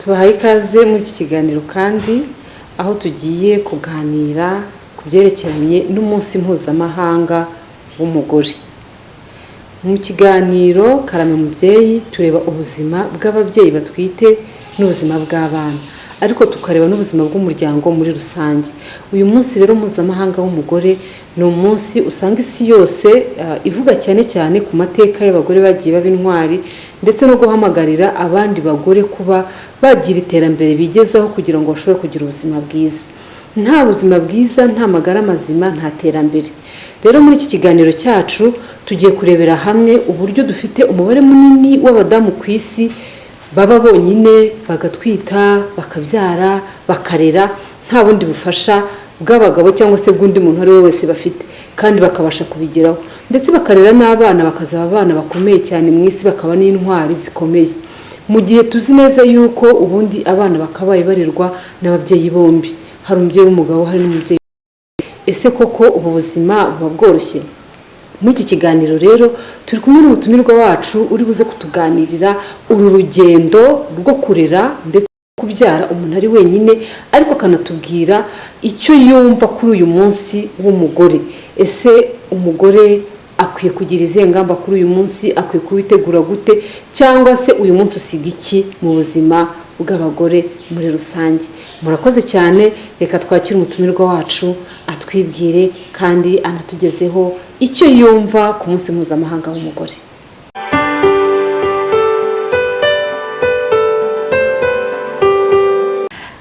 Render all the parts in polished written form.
tubahaye ikaze muri iki kiganiro kandi aho tugiye kuganira ku byerekeranye n'umunsi mpuzamahanga w'umugore. Mu kiganiro Karame Mubyeyi tureba ubuzima bw'ababyeyi batwite n'ubuzima bw'abana, ariko tukareba n'ubuzima bw'umuryango muri rusange. Uyu munsi rero mpuzamahanga w'umugore ni umunsi usanga isi yose ivuga cyane cyane ku mateka y'abagore bagiye baba intwari, ndetse no guhamagarira abandi bagore kuba bagira iterambere bigezaho kugira ngo bashobore kugira ubuzima bwiza. Nta buzima bwiza, nta magara mazima, nta terambere. Rero muri iki kiganiro cyacu tugiye kurebera hamwe uburyo dufite umubare munini w'abadamu ku isi baba bonyine bagatwita, bakabyara, bakarera, nta bundi bufasha bw'abagabo cyangwa se bw'undi muntu ari we wese bafite, kandi bakabasha kubigeraho, ndetse bakarera n'abana bakazaba abana bakomeye cyane mu isi, bakaba n'intwari zikomeye. Mu gihe tuzi neza yuko ubundi abana bakabaye barerwa n'ababyeyi bombi, hari umubyeyi w'umugabo, hari n'umubyeyi. Ese koko ubu buzima buba bworoshye? Muri iki kiganiro rero turi kumwe n'umutumirwa wacu uri buze kutuganirira uru rugendo rwo kurera ndetse kubyara umuntu ari wenyine, ariko akanatubwira icyo yumva kuri uyu munsi w'umugore. Ese umugore akwiye kugira izihe ngamba kuri uyu munsi? Akwiye kuwitegura gute? Cyangwa se uyu munsi usiga iki mu buzima bw'abagore muri rusange? Murakoze cyane, reka twakire umutumirwa wacu atwibwire kandi anatugezeho icyo yumva ku munsi mpuzamahanga w'umugore.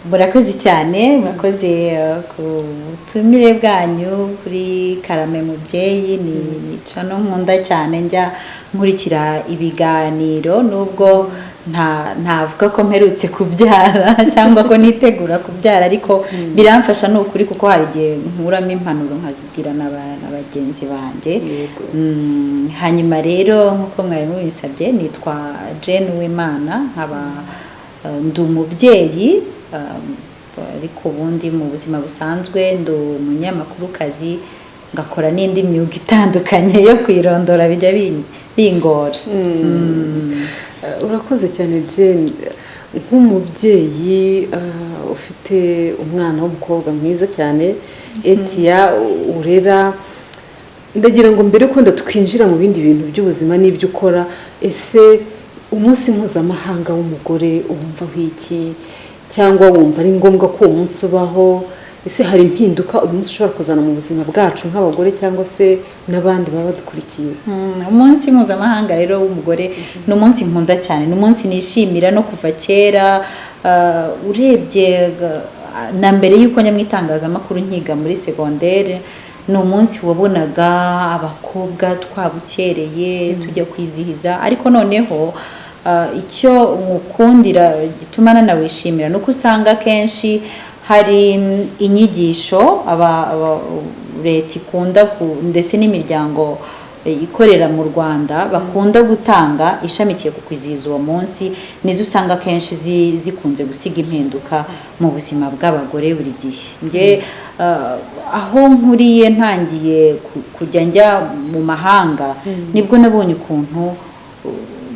Murakoze cyane, murakoze ku butumire bwanyu kuri Karame Mubyeyi. Ni cano nkunda cyane, njya nkurikira ibiganiro, nubwo ntavuga ko mperutse kubyara cyangwa ko nitegura kubyara, ariko biramfasha n'ukuri, kuko hari igihe nkuramo impanuro nkazibwira na bagenzi banjye. Hanyuma rero nk'uko mwari mubisabye, nitwa Jane Uwimana, nkaba ndi umubyeyi, ariko ubundi mu buzima busanzwe ndi umunyamakurukazi, ngakora n'indi myuga itandukanye yo kwirondora bijya bingora. Urakoze cyane Jane, nk'umubyeyi ufite umwana w'umukobwa mwiza cyane, Etia, urera. Ndagira ngo mbere ko twinjira mu bindi bintu by'ubuzima n'ibyo ukora, ese umunsi mpuzamahanga w'umugore wumvaho iki? Cyangwa wumva ari ngombwa ko uwo munsi ubaho? Ese hari impinduka uyu munsi ushobora kuzana mu buzima bwacu nk'abagore cyangwa se n'abandi baba badukurikiye? Umunsi mpuzamahanga rero w'umugore ni umunsi nkunda cyane, ni umunsi nishimira no kuva kera. Urebye na mbere y'uko njya mu itangazamakuru nkiga muri segondere, ni umunsi wabonaga abakobwa twabukereye tujya kwizihiza. Ariko noneho icyo nkukundira gituma nanawishimira nuko usanga kenshi hari inyigisho leta ikunda ndetse n'imiryango ikorera mu Rwanda bakunda gutanga ishamikiye ku kwizihiza uwo munsi, nizo usanga kenshi zikunze gusiga impinduka mu buzima bw'abagore buri gihe. Nge aho nkuriye ntangiye kujya njya mu mahanga, nibwo nabonye ukuntu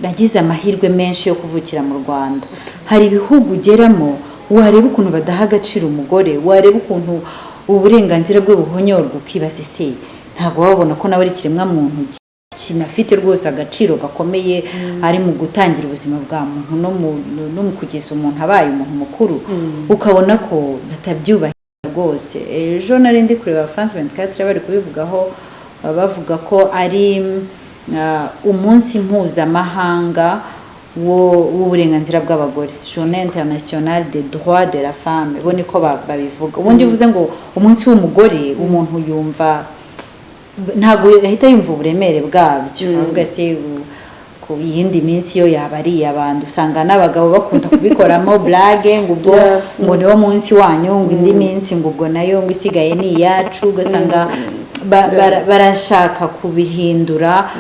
nagize amahirwe menshi yo kuvukira mu Rwanda. Hari ibihugu ugeramo wareba ukuntu badaha agaciro umugore, wareba ukuntu uburenganzira bwe buhonyorwa, ukibaza ese ntabwo wabona ko nawe ari ikiremwa muntu kinafite rwose agaciro gakomeye, ari mu gutangira ubuzima bwa muntu no mu kugeza umuntu abaye umuntu mukuru, ukabona ko batabyubahiriza rwose. Ejo nari ndi kureba France 24 bari kubivugaho, bavuga ko ari umunsi mpuzamahanga w'uburenganzira bw'abagore, Journée internationale des droits de la femme. Bo niko babivuga. Ubundi uvuze ngo umunsi w'umugore, umuntu yumva ntabwo ahita yumva uburemere bwabyo. Avuga se ku yindi minsi yo yaba ari abantu, usanga n'abagabo bakunda kubikoramo blague ngo ubwo ngo niwo munsi wanyu, ngo indi minsi ngo ubwo nayo ngo isigaye ni iyacu. Ugasanga barashaka kubihindura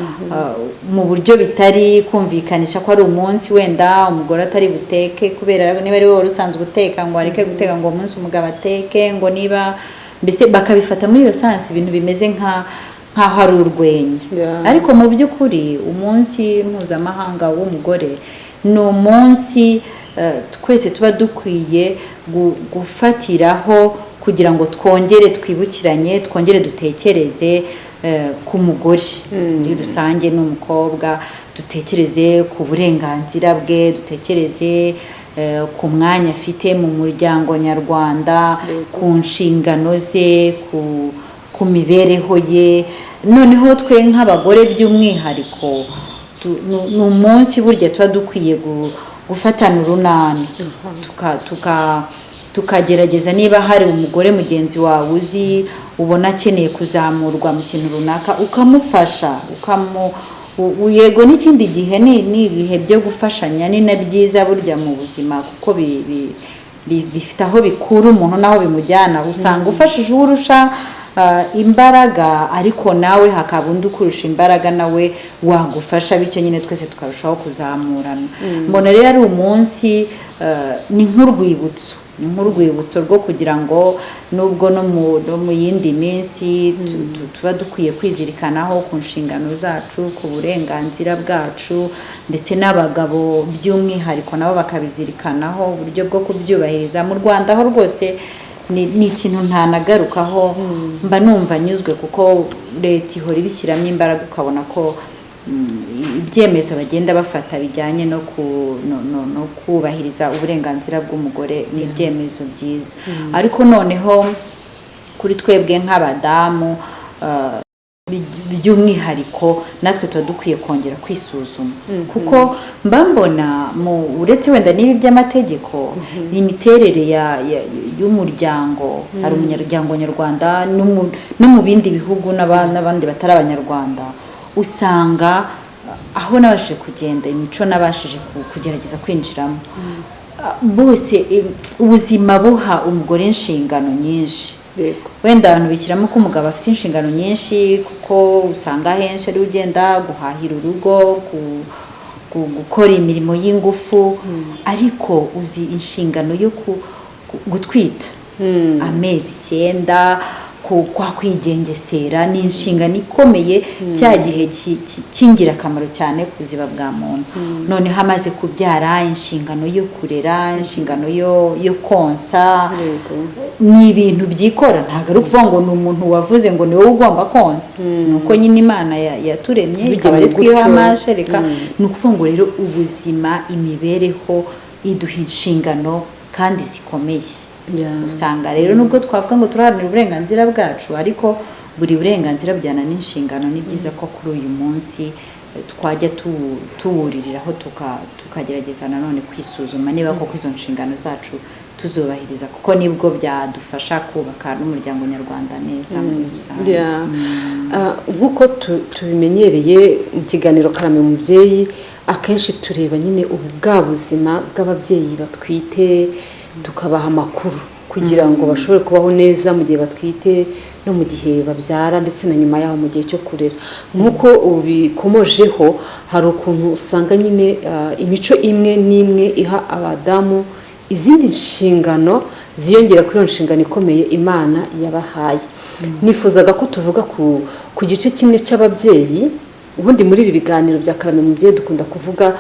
mu buryo bitari kumvikanisha ko ari umunsi wenda umugore atari buteke, kubera niba ari wowe usanzwe uteka ngo areke guteka ngo umunsi umugabo ateke, ngo niba mbese bakabifata muri iyo sansi ibintu bimeze nkaho ari urwenya. Ariko mu by'ukuri umunsi mpuzamahanga w'umugore ni umunsi twese tuba dukwiye gufatiraho kugira ngo twongere twibukiranye, twongere dutekereze ku mugore muri rusange n'umukobwa, dutekereze ku burenganzira bwe, dutekereze ku mwanya afite mu muryango nyarwanda, ku nshingano ze, ku mibereho ye. Noneho twe nk'abagore by'umwihariko ni umunsi burya tuba dukwiye gufatana urunana tukagerageza, niba hari umugore mugenzi wawe uzi ubona akeneye kuzamurwa mu kintu runaka ukamufasha, yego n'ikindi gihe ni ibihe byo gufashanya, ni na byiza burya mu buzima kuko bifite aho bikura umuntu n'aho bimujyana. Usanga ufashije uwo urusha imbaraga, ariko nawe hakaba undi ukurusha imbaraga nawe wagufasha, bityo nyine twese tukarushaho kuzamurana. Mbona rero ari umunsi ni nk'urwibutso rwo kugira ngo nubwo no mu yindi minsi tuba dukwiye kwizirikanaho ku nshingano zacu, ku burenganzira bwacu, ndetse n'abagabo by'umwihariko nabo bakabizirikanaho uburyo bwo kubyubahiriza. Mu Rwanda ho rwose ni ikintu ntanagarukaho, mba numva nyuzwe kuko leta ihora ibishyiramo imbaraga, ukabona ko ibyemezo bagenda bafata bijyanye no kubahiriza uburenganzira bw'umugore ni ibyemezo byiza. Ariko noneho kuri twebwe nk'abadamu by'umwihariko natwe tuba dukwiye kongera kwisuzuma, kuko mbona uretse wenda n'ibi by'amategeko, imiterere y'umuryango, hari umuryango nyarwanda no mu bindi bihugu n'abandi batari abanyarwanda, usanga aho nabashije kugenda, imico nabashije kugerageza kwinjiramo, bose ubuzima buha umugore inshingano nyinshi. Wenda abantu bishyiramo ko umugabo afite inshingano nyinshi, kuko usanga henshi ari ugenda guhahira urugo, gukora imirimo y'ingufu, ariko uzi inshingano yo gutwita amezi 9, kwa kwigengesera, ni inshingano ikomeye, cya gihe cy'ingirakamaro cyane ku buzima bwa muntu. Noneho amaze kubyara, inshingano yo kurera, inshingano yo konsa, ni ibintu byikora. Ntabwo ari ukuvuga ngo ni umuntu wavuze ngo ni wowe ugomba konsa, nuko nyine Imana yaturemye ikaba ari twiha amashereka. Ni ukuvuga ngo rero ubuzima, imibereho iduha inshingano kandi zikomeye. Usanga rero nubwo twavuga ngo turaharanira uburenganzira bwacu, ariko buri burenganzira bujyana n'inshingano. Ni byiza ko kuri uyu munsi twajya tuwuririraho tukagerageza nanone kwisuzuma niba koko izo nshingano zacu tuzubahiriza, kuko nibwo byadufasha kubaka n'umuryango nyarwanda neza muri rusange. Nk'uko tubimenyereye mu kiganiro Karame Mubyeyi, akenshi tureba nyine bwa buzima bw'ababyeyi batwite, tukabaha amakuru kugira ngo bashobore kubaho neza mu gihe batwite no mu gihe babyara, ndetse na nyuma yaho mu gihe cyo kurera. Nk'uko ubikomojeho, hari ukuntu usanga nyine imico imwe n'imwe iha abadamu izindi nshingano ziyongera kuri iyo nshingano ikomeye Imana yabahaye. Nifuzaga ko tuvuga ku gice kimwe cy'ababyeyi. Ubundi muri ibi biganiro bya Karame Mubyeyi dukunda kuvuga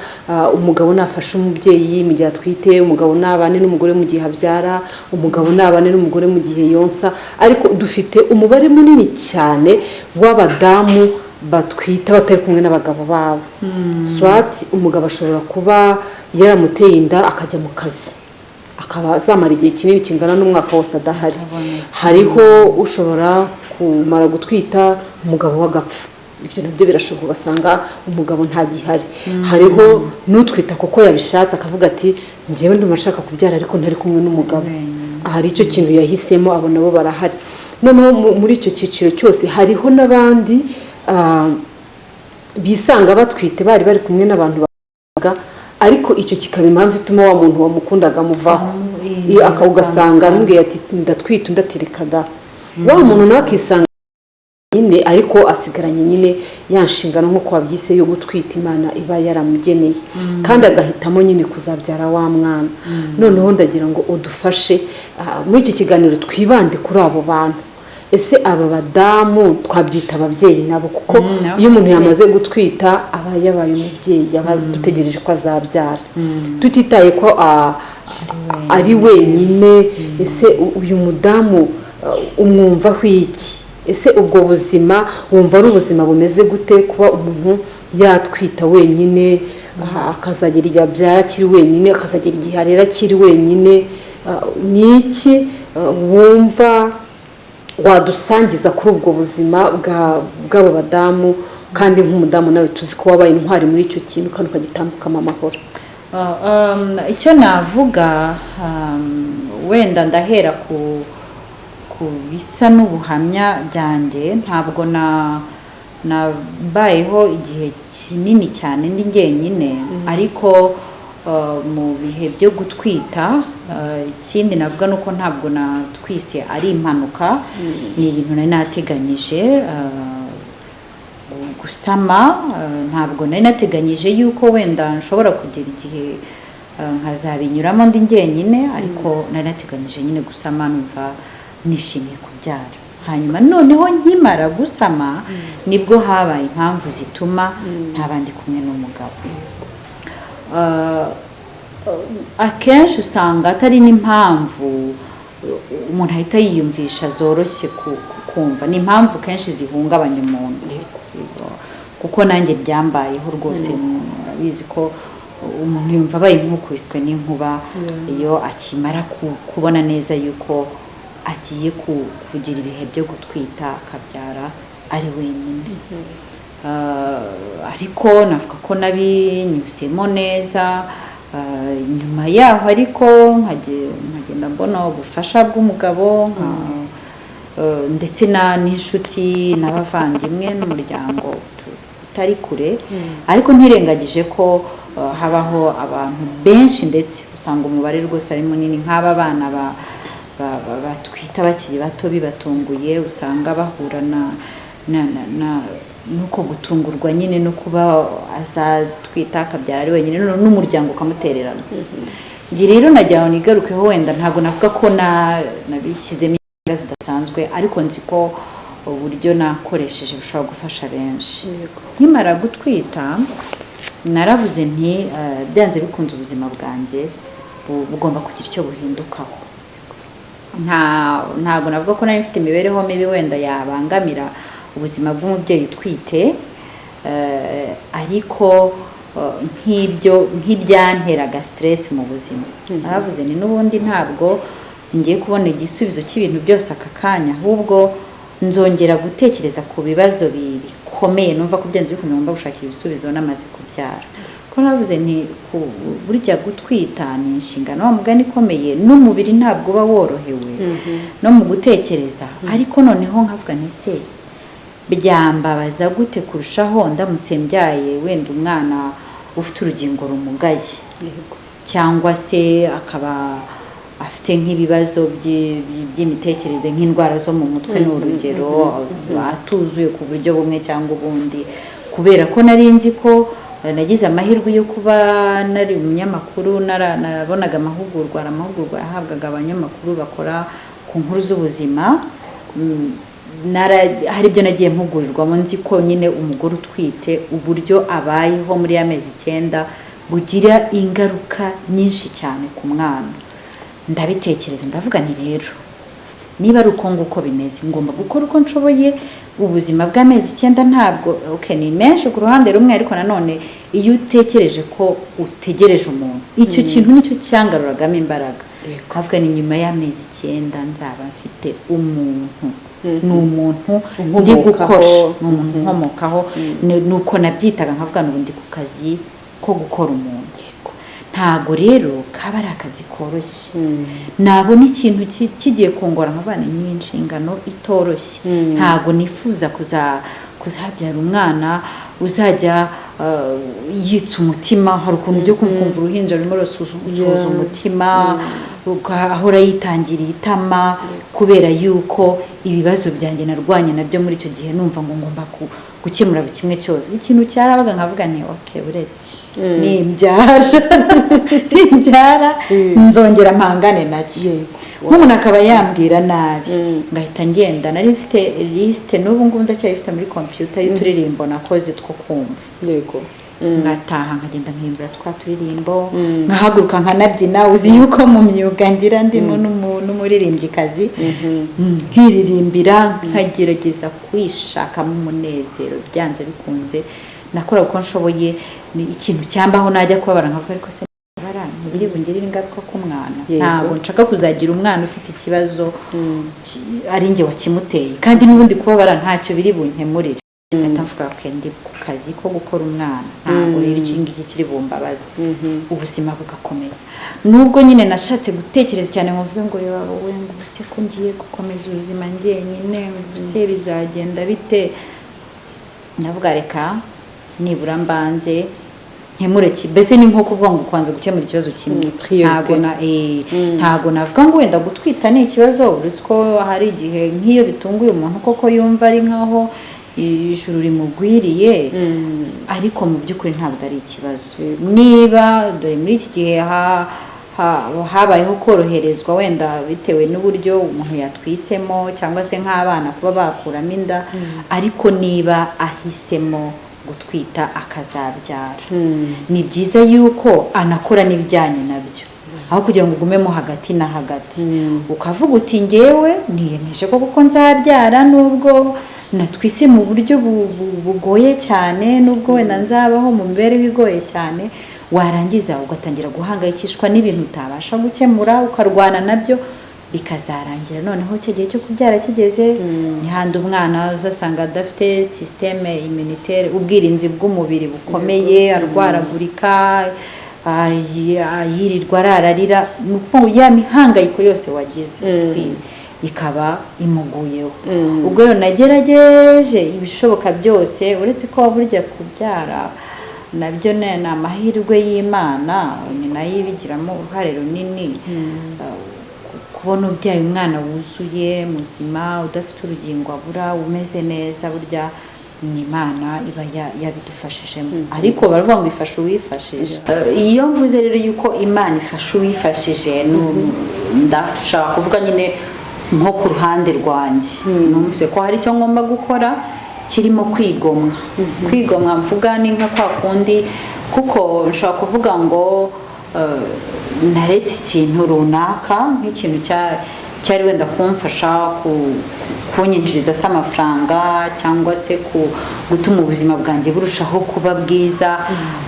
umugabo nafasha umubyeyi mu gihe atwite, umugabo nabane n'umugore mu gihe abyara, umugabo nabane n'umugore mu gihe yonsa. Ariko dufite umubare munini cyane w'abadamu batwita batari kumwe n'abagabo babo. Swati umugabo ashobora kuba yaramuteye inda akajya mu kazi, akaba azamara igihe kinini kingana n'umwaka wose adahari. Hariho ushobora kumara gutwita umugabo w'agapfa, ibyo nabyo birashoboka, ugasanga umugabo ntagihari. Hariho n'utwita kuko yabishatse akavuga ati njyewe ndumva nshaka kubyara ariko ntari kumwe n'umugabo, hari icyo kintu yahisemo, abo nabo barahari. Noneho muri icyo cyiciro cyose hariho n'abandi bisanga batwite bari kumwe n'abantu baga, ariko icyo kikaba impamvu ituma wa muntu wamukundaga muvaho, ugasanga amubwiye ati ndatwite, undatirika da. Wa muntu nawe akisanga nyine ariko asigaranye nyine ya nshingano nk'uko wabyise yo gutwita Imana iba yaramugeneye, kandi agahitamo nyine kuzabyara wa mwana. Noneho ndagira ngo udufashe muri iki kiganiro twibande kuri abo bantu. ese aba badamu twabyita ababyeyi nabo kuko nabo iyo umuntu yamaze gutwita aba yabaye umubyeyi aba dutegereje ko azabyara tutitaye ko ari wenyine. Ese uyu mudamu umwumvaho iki? Ese ubwo buzima wumva ari ubuzima bumeze gute kuba umuntu yatwita wenyine akazagera igihe abyara akiri wenyine, akazagera igihe arera akiri wenyine? Ni iki wumva wadusangiza kuri ubwo buzima bw'abo badamu, kandi nk'umudamu nawe tuzi ko wabaye intwari muri icyo kintu kandi ukagitambukamo amahoro? icyo navuga, wenda ndahera ku bisa n'ubuhamya byanjye. Ntabwo nabayeho igihe kinini cyane ndi njyenyine, ariko mu bihe byo gutwita, ikindi navuga nuko ntabwo natwise ari impanuka, ni ibintu nari nateganyije. Gusama ntabwo nari nateganyije yuko wenda nshobora kugira igihe nkazabinyuramo ndi njyenyine, ariko nari nateganyije nyine gusama, numva nishimiye kubyara. Hanyuma noneho nkimara gusama nibwo habaye impamvu zituma ntabandi kumwe n'umugabo. Akenshi usanga atari n'impamvu umuntu ahita yiyumvisha zoroshye kumva, ni impamvu kenshi zihungabanya umuntu, kuko nanjye byambayeho rwose. Murabizi ko umuntu yumva abaye nk'ukubiswe n'inkuba iyo akimara kubona neza yuko agiye kugira ibihe byo gutwita akabyara ari wenyine. Ariko navuga ko nabinyuzemo neza. Nyuma yaho ariko nkagenda mbona ubufasha bw'umugabo ndetse n'inshuti n'abavandimwe n'umuryango utari kure, ariko ntirengagije ko habaho abantu benshi, ndetse usanga umubare rwose ari munini, nk'aba bana batwita bakiri bato bibatunguye, usanga bahura nuko gutungurwa nyine no kuba azatwita akabyara ari wenyine n'umuryango ukamutererana. Njye rero nagira ngo nigarukeho, wenda ntabwo navuga ko nabishyizemo imbaraga zidasanzwe, ariko nzi ko uburyo nakoresheje bushobora gufasha benshi. Nkimara gutwita naravuze nti byanze bikunze ubuzima bwanjye bugomba kugira icyo buhindukaho. Ntabwo navuga ko nari mfite imibereho mibi wenda yabangamira ubuzima bw'umubyeyi utwite, ariko nk'ibyanteraga stress mu buzima. Naravuze ni n'ubundi ntabwo ngiye kubona igisubizo cy'ibintu byose aka kanya, ahubwo nzongera gutekereza ku bibazo bikomeye numva ko byanze bikunze ngomba gushakira ibisubizo namaze kubyara. Ko navuze nti burya gutwita ni inshingano wa mugani ikomeye, n'umubiri ntabwo uba worohewe no mu gutekereza, ariko noneho nkavuga nti se byambabaza gute kurushaho ndamutse mbyaye wenda umwana ufite urugingo rumugaye, cyangwa se akaba afite nk'ibibazo by'imitekerereze nk'indwara zo mu mutwe n'urugero, atuzuye ku buryo bumwe cyangwa ubundi. Kubera ko nari nzi ko nagize amahirwe yo kuba nari umunyamakuru, nabonaga amahugurwa yahabwaga abanyamakuru bakora ku nkuru z'ubuzima, hari ibyo nagiye mpugurirwamo, nzi ko nyine umugore utwite uburyo abayeho muri y'amezi 9 bugira ingaruka nyinshi cyane ku mwana. Ndabitekereza ndavuga nti rero niba ari uko nguko bimeze, ngomba gukora uko nshoboye. Ubuzima bw'amezi 9 ntabwo ni menshi ku ruhande rumwe, ariko nanone iyo utekereje ko utegereje umuntu, icyo kintu nicyo cyangaruragamo imbaraga. Kavuga ni nyuma y'amezi 9 nzaba mfite umuntu, ni umuntu ndi gukora, ni umuntu nkomokaho. Nuko nabyitaga nkavuga n'ubundi ku kazi ko gukora umuntu. Ntago rero kaba ari akazi koroshye. Nabona ikintu kigiye kongora nkabana n'inshingano itoroshye. Ntago nifuza kuzabyara umwana uzajya yitsa umutima. Hari ukuntu byo kumva uruhinja rurimo rusuhuza umutima, ahora yitangiriye itama, kubera yuko ibibazo byanjye narwanye nabyo muri icyo gihe numva ngo ngomba gukemura buri kimwe cyose. Ikintu cyarabaga nkavuga nti okay uretse nimbyara nzongera mpangane nacyo. Nk'umuntu akaba yambwira nabi ngahita ngenda, nari mfite liste n'ubu ngubu ndacyayifite muri computer y'uturirimbo nakoze two kumva. Yego. Ngataha nkagenda nkimbura twa turirimbo nkahaguruka nkanabyina. Uzi yuko mu myuga ngira ndimo n'umuririmbyikazi, nkiririmbira nkagerageza kwishakamo umunezero byanze bikunze. Nakora uko nshoboye, ni ikintu cyambaho najya kubabara nkavuga ariko se biri bungirire ingaruka ku mwana. Ntabwo nshaka kuzagira umwana ufite ikibazo ari njye wakimuteye, kandi n'ubundi kubabara ntacyo biri bunkemurire. Ndavuga ko ndi ku kazi ko gukora umwana, ntabwo rero iki ngiki kiri bumbabaza, ubuzima bugakomeza. Nubwo nyine nashatse gutekereza cyane nkuvuge ngo wowe ngo ubuse ko ngiye gukomeza ubuzima njyenyine, ubuse bizagenda bite. Ndavuga reka nibura mbanze nkemure mbese ni nko kuvuga ngo kwanza gukemura ikibazo kimwe. Ntabwo navuga ngo wenda gutwita ni ikibazo, uretse ko hari igihe nk'iyo bitunguye umuntu koko yumva ari nkaho ijuru rimugwiriye, ariko mu by'ukuri ntabwo ari ikibazo. Niba dore muri iki gihe habayeho koroherezwa wenda bitewe n'uburyo umuntu yatwisemo cyangwa se nk'abana kuba bakuramo inda, ariko niba ahisemo gutwita akazabyara, ni byiza yuko anakora n'ibijyanye nabyo, aho kugira ngo ugumemo hagati na hagati. Ukavuga uti ngewe niyemeje ko kuko nzabyara, nubwo natwise mu buryo bugoye cyane, nubwo wenda nzabaho mu mibereho igoye cyane. Warangiza ugatangira guhangayikishwa n'ibintu utabasha gukemura, ukarwana nabyo, bikazarangira noneho icyo gihe cyo kubyara kigeze, ntihande umwana uzasanga adafite systeme immunitaire, ubwirinzi bw'umubiri bukomeye, arwaragurika, yirirwa arararira. Ni ukuvuga ya mihangayiko yose wagize ikaba imuguyeho. Ubwo rero nagerageje ibishoboka byose, uretse ko burya kubyara nabyo ni amahirwe y'Imana, ni nayo ibigiramo uruhare runini. Kubona ubyaye umwana wuzuye muzima udafite urugingo abura, umeze neza, burya ni Imana iba yabidufashijemo. Ariko baravuga ngo ifasha uwifashije. Iyo mvuze rero yuko Imana ifasha uwifashije, ndashaka kuvuga nyine nko ku ruhande rwanjye, numvise ko hari icyo ngomba gukora kirimo kwigomwa. Kwigomwa mvuga ni nka kwa kundi, kuko nshaka kuvuga ngo naretse ikintu runaka, nk'ikintu cyari wenda kumfasha kunyinjiriza se amafaranga cyangwa se gutuma ubuzima bwanjye burushaho kuba bwiza,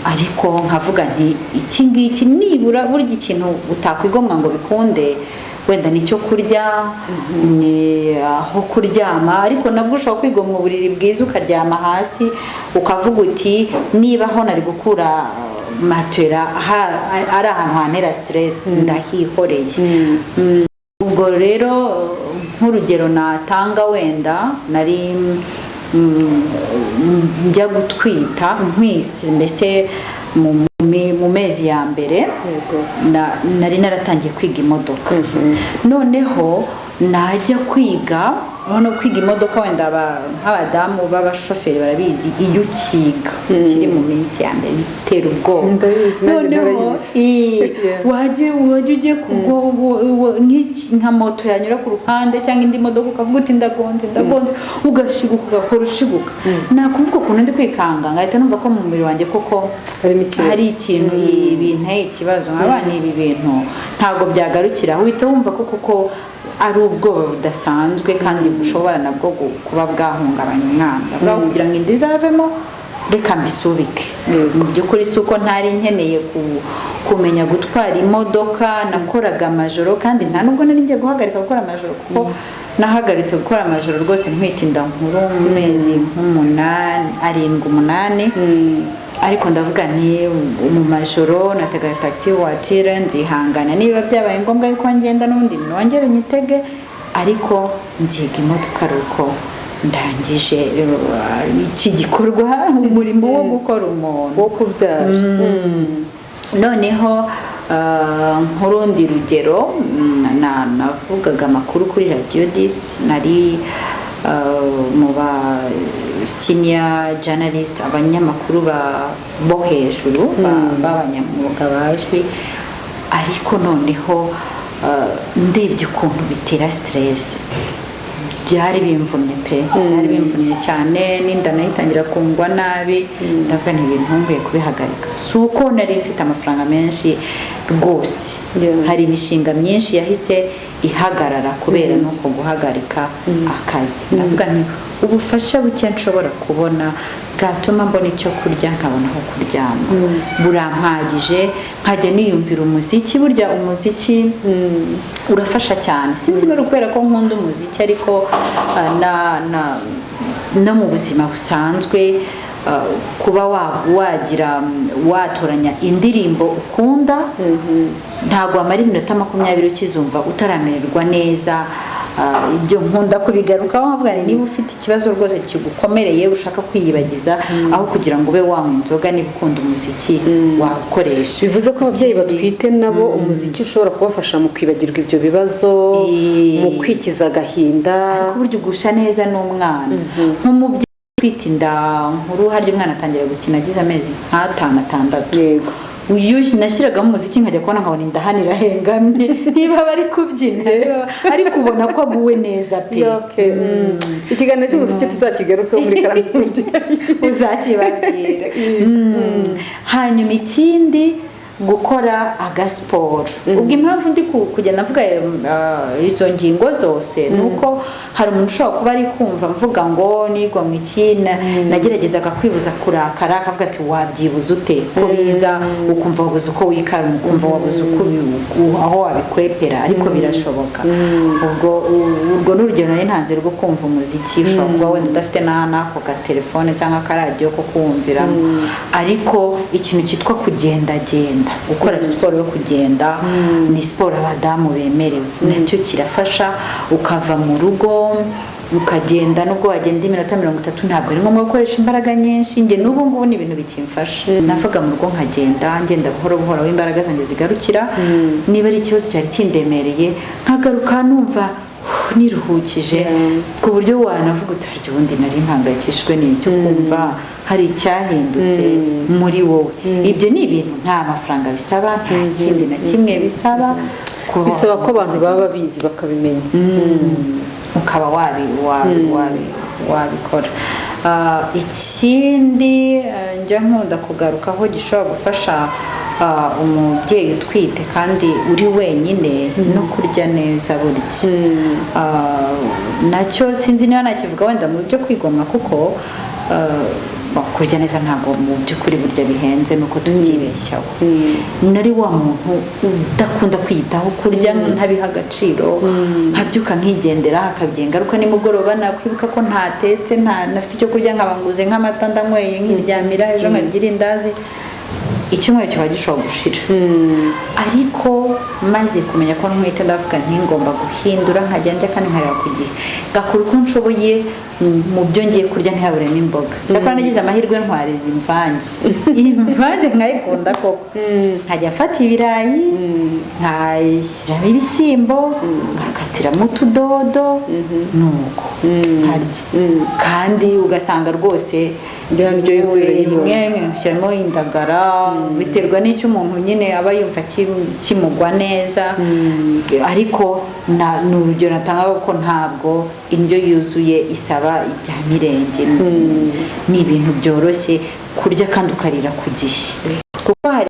ariko nkavuga nti iki ngiki nibura burya ikintu utakwigomwa ngo bikunde, wenda nicyo kurya, ni aho kuryama. Ariko nabwo ushobora kwigomwa uburiri bwiza ukaryama hasi, ukavuga uti niba aho nari gukura matera ari ahantu hantera stress, ndahihoreye. Ubwo rero nk'urugero natanga, wenda nari njya gutwita nkwise, mbese mu mezi ya mbere nari naratangiye kwiga imodoka. Noneho najya kwiga imodoka, wenda nk'abadamu b'abashoferi barabizi, iyo ukiga kiri mu minsi ya mbere bitera ubwoba. Noneho wajya ujye nka moto yanyura ku ruhande cyangwa indi modoka, ukavuga uti ndagonze, ugashiguka, ugakora ushiguka. Nakumvuga ukuntu ndi kwikanga, ngahita numva ko mu mubiri wanjye koko hari ikintu binteye ikibazo. Nk'abana ibi bintu ntabwo byagarukira, uhita wumva ko koko ari ubwoba budasanzwe kandi bushobora nabwo kuba bwahungabanya umwana. Kugira ngo inda izavemo, reka mbisubike. Mu by'ukuri si uko ntari nkeneye kumenya gutwara imodoka, nakoraga amajoro, kandi nta nubwo nari ngiye guhagarika gukora amajoro, kuko nahagaritse gukora amajoro rwose ntwite inda nkuru mu mezi arindwi umunani. Ariko ndavuga nti mu majoro nategaye taxi voiture, nzihangana niba byabaye ngombwa yuko ngenda n'undi nongere nyitege, ariko nziga imodoka ruko ndangije iki gikorwa, umurimo wo gukora umuntu wo kubyara. Noneho nk'urundi rugero, navugaga amakuru kuri Radio 10, nari mu senior journalist, abanyamakuru bo hejuru b'abanyamwuga bazwi, ariko noneho ndebye ukuntu bitera stress, byari bimvunye pe, byari bimvunye cyane, n'inda nayitangira kungwa nabi, ndavuga ni ibintu ngiye kubihagarika. Si uko nari mfite amafaranga menshi rwose, hari imishinga myinshi yahise ihagarara kubera nuko guhagarika akazi. Ndavuga nti ubufasha buke nshobora kubona bwatuma mbona icyo kurya nkabona aho kuryama burampagije, nkajya niyumvira umuziki. Burya umuziki urafasha cyane, sinzi niba kubera ko nkunda umuziki, ariko no mu buzima busanzwe kuba watoranya indirimbo ukunda, ntabwo wamara iminota 20 ukizumva utaramererwa neza. Ibyo nkunda kubigarukaho, nkavuga niba ufite ikibazo rwose kigukomereye ushaka kwiyibagiza, aho kugira ngo ube wanywa inzoga, niba ukunda umuziki wakoresha. Bivuze ko ababyeyi batwite nabo umuziki ushobora kubafasha mu kwibagirwa ibyo bibazo, mu kwikiza agahinda. Ariko burya ugusha neza n'umwana, nk'umubyeyi kwita inda nkuru, harya umwana atangira gukina agize amezi 5-6. Yego. Uyu nashyiragamo umuziki nkajya kubona nkabona indahanira hengamye, niba bari kubyina ariko ubona ko aguwe neza pe. Ikiganiro cy'umuziki tuzakigaruka muri Karame uzakibabwira. Hanyuma ikindi, gukora agasiporo. Ubwo impamvu ndi kugenda mvuga izo ngingo zose nuko hari umuntu ushobora kuba ari kumva mvuga ngo nigwa mu ikina, nageragezaga kwibuza kurakara, akavuga ati wabyibuza ute ko biza, ukumva wabuze uko wikara, ukumva wabuze uko aho wabikwepera, ariko birashoboka. Ubwo n'urugero nari ntanze rwo kumva umuziki, ushobora kuba wenda udafite n'ako gatelefone cyangwa akaradiyo ko kuwumviramo, ariko ikintu cyitwa kugendagenda, gukora siporo yo kugenda, ni siporo abadamu bemerewe, nacyo kirafasha. Ukava mu rugo ukagenda, nubwo wagenda iminota 30, ntabwo ari ngombwa gukoresha imbaraga nyinshi. Nge n'ubu ngubu ni ibintu bikimfasha, navuga mu rugo nkagenda, ngenda buhoro buhoro, imbaraga zanjye zigarukira. Niba ari ikibazo cyari kindemereye, nkagaruka numva niruhukije, ku buryo wanavuga uti ubundi nari mpangayikishijwe n'icyo, kumva hari icyahindutse muri wowe. Ibyo ni ibintu nta mafaranga bisaba, nta kindi na kimwe bisaba ko abantu baba babizi bakabimenya, ukaba wabikora. Ikindi njya nkunda kugarukaho gishobora gufasha umubyeyi utwite kandi uri wenyine, no kurya neza burya. Nacyo sinzi niba nakivuga wenda mu byo kwigomwa, kuko kurya neza ntabwo mu by'ukuri burya bihenze, nuko tubyibeshyaho. Nari wa muntu udakunda kwiyitaho, kurya ntabiha agaciro, nkabyuka nkigendera, hakabye ingaruka nimugoroba nakwibuka ko ntatetse, nafite icyo kurya, nkabanguze nk'amata ndanyweye nkiryamira, ejo nkagira indazi, icyumweru kiba gishobora gushira. Ariko maze kumenya ko ntwite, ndavuga nti ngomba guhindura, nkajya njya kandi nkareba ku gihe, ngakora uko nshoboye mu byo ngiye kurya ntihaburemo imboga. Cyakora nagize amahirwe ntwara imvange nkayikunda koko, nkajya mfata ibirayi, nkashyiramo ibishyimbo, ngakatiramo utudodo, nuko nkarya. Kandi ugasanga rwose rimwe ngashyiramo indagara, biterwa n'icyo umuntu nyine aba yumva kimugwa neza. Ariko ni urugero natanga ko ntabwo indyo yuzuye isaba ibya mirenge, ni ibintu byoroshye kurya kandi ukarira ku gihe. Kuko hari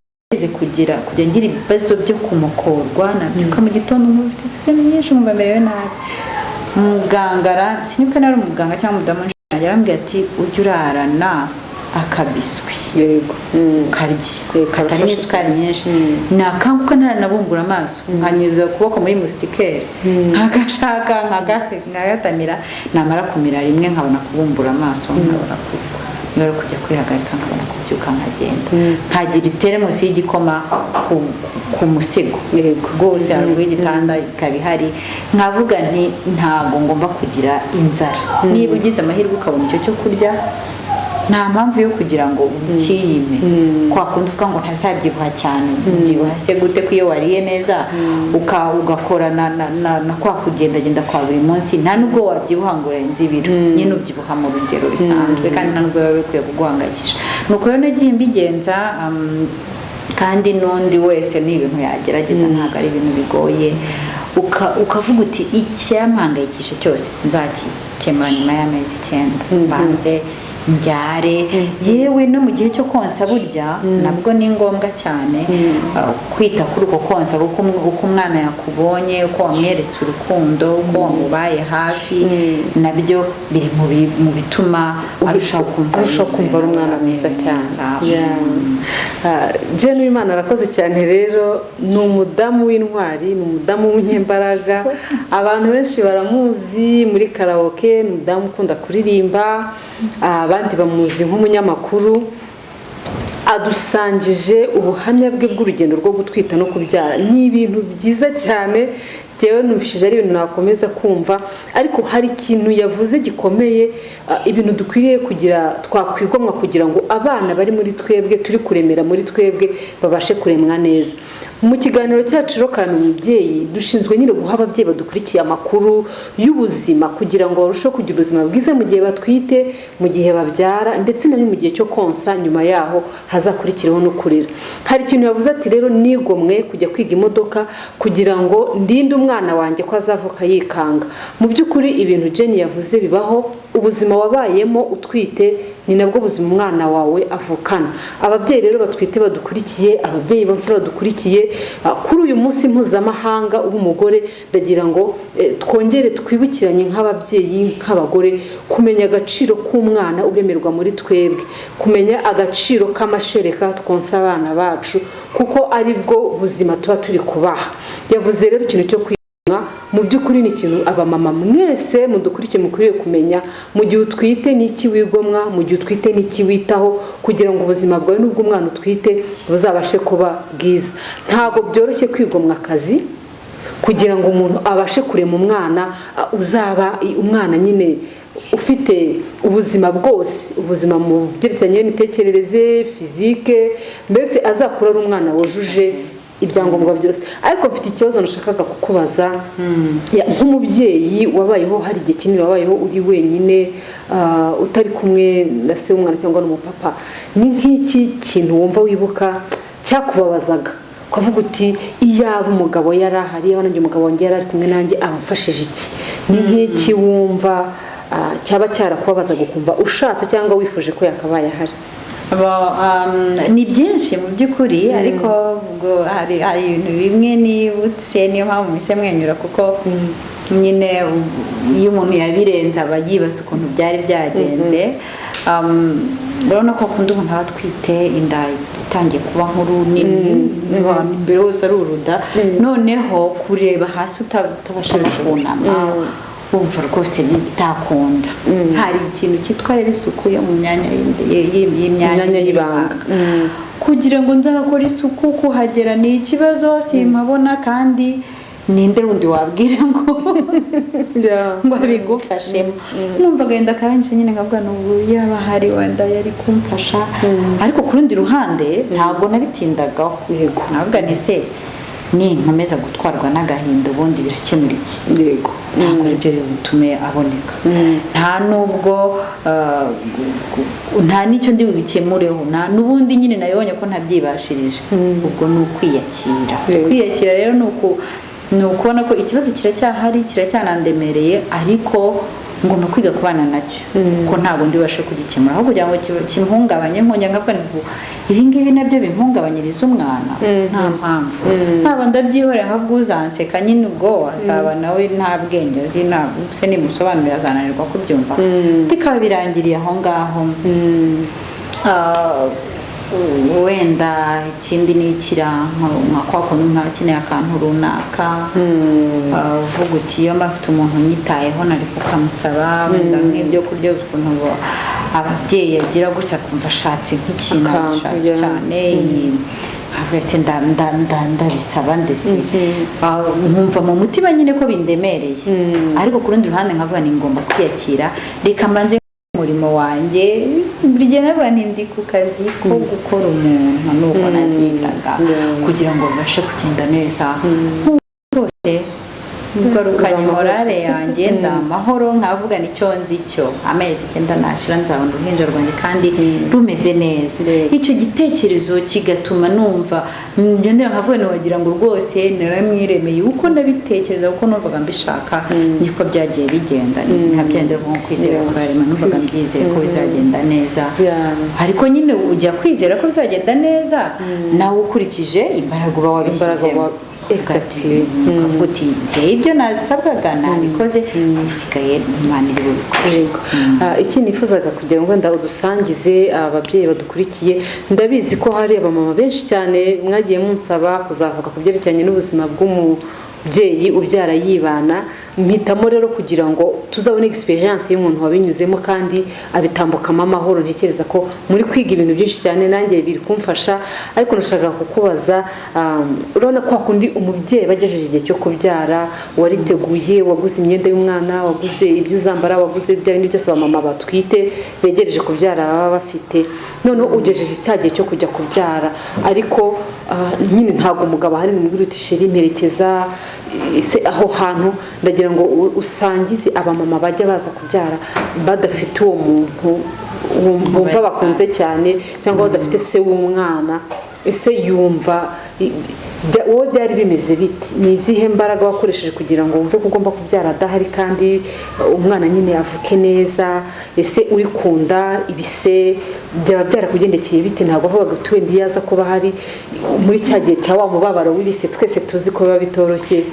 kujya ngira ibibazo byo kumukorwa, nabyuka mu gitondo mufite iseseme nyinshi, mumva merewe nabi. Muganga, sinibuka nari umuganga cyangwa umudamu yarambwiye ati ujya urarana akabiswi, yego, karya katarimo isukari nyinshi. Nakanguka naranabumbura amaso, nkanyuza ukuboko muri mustikeri, nkagashaka nkagatamira, namara kumira rimwe nkabona kubumbura amaso, nkabona niba kujya kwihagarika, nkabona kubyuka nkagenda, nkagira iteremusi y'igikoma ku musego, rwose haruguru y'igitanda ikaba ihari. Nkavuga nti ntabwo ngomba kugira inzara. Niba ugize amahirwe ukabona icyo cyo kurya, nta mpamvu yo kugira ngo ukiyime kwa kundi uvuga ngo ntazabyibuha cyane ubyibuha se gute ko iyo wariye neza ugakora na kwa kugendagenda kwa buri munsi nta nubwo wabyibuha ngo urenze ibiro nyine ubyibuha mu rugero bisanzwe kandi nta nubwo biba bikwiye kuguhangayikisha nuko rero nagiye mbigenza kandi n'undi wese ni ibintu yagerageza ntabwo ari ibintu bigoye ukavuga uti icyampangayikisha cyose nzakikemura nyuma y'amezi 9 mbanze mbyare yewe no mu gihe cyo konsa burya nabwo ni ngombwa cyane kwita kuri uko konsa uko umwana yakubonye uko wamweretse urukundo uko wamubaye hafi nabyo biri mu bituma arushaho kumva ari umwana mwiza cyane. Jane Uwimana arakoze cyane rero ni umudamu w'intwari ni umudamu w'umunyembaraga abantu benshi baramuzi muri karaoke ni umudamu ukunda kuririmba abandi bamuzi nk'umunyamakuru adusangije ubuhamya bwe bw'urugendo rwo gutwita no kubyara ni ibintu byiza cyane jewe numvishije ari ibintu nakomeza kumva ariko hari ikintu yavuze gikomeye ibintu dukwiriye kugira twakwigomwa kugira ngo abana bari muri twebwe turi kuremera muri twebwe babashe kuremwa neza. Mu kiganiro cyacu rero kandi umubyeyi dushinzwe nyine guha ababyeyi badukurikiye amakuru y'ubuzima kugira ngo barusheho kugira ubuzima bwiza mu gihe batwite mu gihe babyara ndetse na mu gihe cyo konsa nyuma yaho hazakurikiraho no kurera. Hari ikintu yavuze ati rero nigomwe kujya kwiga imodoka kugira ngo ndinde umwana wanjye ko azavuka yikanga. Mu by'ukuri ibintu Jane yavuze bibaho ubuzima wabayemo utwite ni nabwo buzima umwana wawe avukana. Ababyeyi rero batwite badukurikiye ababyeyi bose badukurikiye kuri uyu munsi mpuzamahanga w'umugore ndagira ngo twongere twibukiranye nk'ababyeyi nk'abagore kumenya agaciro k'umwana uremerwa muri twebwe kumenya agaciro k'amashereka twonsa abana bacu kuko ari bwo buzima tuba turi kubaha. Yavuze rero ikintu cyo mu by'ukuri ni ikintu abamama mwese mudukurikiye mukwiriye kumenya mu gihe utwite n'iki wigomwa mu gihe utwite n'iki witaho kugira ngo ubuzima bwawe n'ubw'umwana utwite buzabashe kuba bwiza. Ntabwo byoroshye kwigomwa akazi kugira ngo umuntu abashe kurema umwana uzaba umwana nyine ufite ubuzima bwose ubuzima mu byerekeranye n'imitekerereze fizike mbese azakura ari umwana wujuje ibyangombwa byose. Ariko mfite ikibazo nashakaga kukubaza nk'umubyeyi wabayeho hari igihe kinini wabayeho uri wenyine utari kumwe na se w'umwana cyangwa n'umupapa ni nk'iki kintu wumva wibuka cyakubabazaga ukavuga uti iyaba umugabo yari ahari iyaba nanjye umugabo wanjye yari ari kumwe nanjye abamfashije iki ni nk'iki wumva cyaba cyarakubabazaga ukumva ushatse cyangwa wifuje ko yakabaye ahari? Ni byinshi mu by'ukuri ariko ubwo hari ibintu bimwe nibutse niyo mpamvu mise mwenyura kuko nyine iyo umuntu yabirenze aba yibaza ukuntu byari byagenze. Urabona ko akunda umuntu aba atwite inda itangiye kuba nkuru nini imbere hose ari uruda noneho kureba hasi utabasha kunama wumva rwose bitakunda. Hari ikintu cyitwa rero isuku yo mu myanya y'imyanya y'ibanga kugira ngo nzakora isuku kuhagera ni ikibazo simpabona kandi ninde wundi wabwira ngo ngo bigufashemo numva genda karanje nyine nkavuga n'ubu yaba hari wenda yari kumfasha ariko ku rundi ruhande ntabwo nabitindagaho yego navuga ni se ni nkomeza gutwarwa n'agahinda ubundi birakemura iki yego ntabwo ibyo bitume aboneka nta nubwo nta n'icyo ndi bubikemureho nta n'ubundi nyine nabibonye ko ntabyibashirije ubwo ni ukwiyakira kwiyakira rero ni ukubona ko ikibazo kiracyahari kiracyanandemereye ariko ngomba kwiga kubana nacyo ko ntabwo ndibashe kugikemura aho kugira ngo kimpungabanye nkongera nkavuga ngo ibi ngibi nabyo bimpungabanyiriza umwana nta mpamvu ntabwo ndabyihorera ahubwo uzanseka nyine ubwo azaba nawe nta bwenge azi ntabwo se nimusobanurira azananirwa kubyumva bikaba birangiriye aho ngaho. Wenda ikindi ni ikirango nka kwa kuntu umuntu akeneye akantu runaka uvuga uti iyo mba afite umuntu unyitayeho nari kukamusaba wenda nk'ibyo kurya ukuntu ababyeyi yagira gutya kumva ashatse nk'ikintu ashatse cyane nkavuga se ndabisaba ndetse nkumva mu mutima nyine ko bindemereye ariko ku rundi ruhande nkavuga ni ngomba kwiyakira reka mbanze umurimo wanjye buri gihe navuga nti ndi ku kazi ko gukora umuntu nuko nabyitaga kugira ngo mbashe kugenda neza rwose ngarukanye morale yanjye ndamahoro nkavuga nicyo nzi cyo amezi 9 nashira nzabona uruhinja rwanjye kandi rumeze neza icyo gitekerezo kigatuma numva njye nkavuga wagira ngo rwose naramwiremeye uko nabitekereza uko numvaga mbishaka niko byagiye bigenda nkabyende nko kwizera ko arimo numvaga mbyizeye ko bizagenda neza ariko nyine ujya kwizera ko bizagenda neza nawe ukurikije imbaraga uba wabishyizemo exactly uti ngiye ibyo nasabwaga nabikoze bisigaye Imana iri bubikore iki nifuzaga kugira ngo udusangize ababyeyi badukurikiye ndabizi ko hari abamama benshi cyane mwagiye munsaba kuzavuga ku byerekeranye n'ubuzima bw'umubyeyi ubyara yibana mpitamo rero kugira ngo tuzabone experience y'umuntu wabinyuzemo kandi abitambukamo amahoro ntekereza ko muri kwiga ibintu byinshi cyane nanjye biri kumfasha ariko nashaka kukubaza urabona ko kundi umubyeyi bagejeje igihe cyo kubyara wariteguye waguze imyenda y'umwana waguze ibyo uzambara waguze bya bintu byose abamama batwite begereje kubyara baba bafite none ugejeje cyagiye cyo kujya kubyara ariko nyine ntabwo umugabo hari n'umubiri utisheri imperekeza ese aho hantu ndagira ngo usangize abamama bajya baza kubyara badafite uwo muntu bumva bakunze cyane cyangwa badafite se w'umwana ese yumva wowe byari bimeze biti ni izihe mbaraga wakoresheje kugira ngo wumve ko ugomba kubyara adahari kandi umwana nyine avuke neza ese urikunda ibise byaba byarakugendekeye bite ntabwo avuga ngo wenda yaza kuba hari muri cya gihe cya wa mubabaro w'ibise twese tuzi ko biba bitoroshye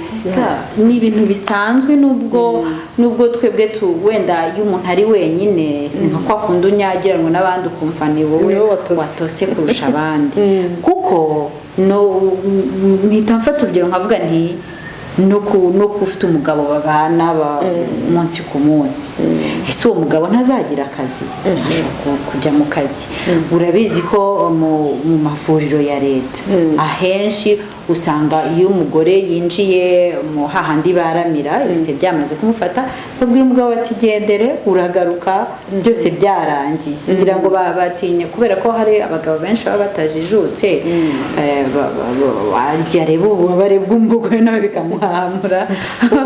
ni ibintu bisanzwe nubwo twebwe wenda iyo umuntu ari wenyine nka kwa kundi unyagiranwa n'abandi ukumva ni wowe watose kurusha abandi kuko mpita mfata urugero nkavuga nti no kufite umugabo babana umunsi ku munsi ese uwo mugabo ntazagira akazi ashobora kujya mu kazi urabizi ko mu mavuriro ya leta ahenshi usanga iyo umugore yinjiye mu hahandi baramira ibise byamaze kumufata babwira umugabo ati gendere uragaruka byose byarangiye ngira ngo batinye kubera ko hari abagabo benshi baba batajijutse areba ububabare bw'umugore nawe bikamuhamura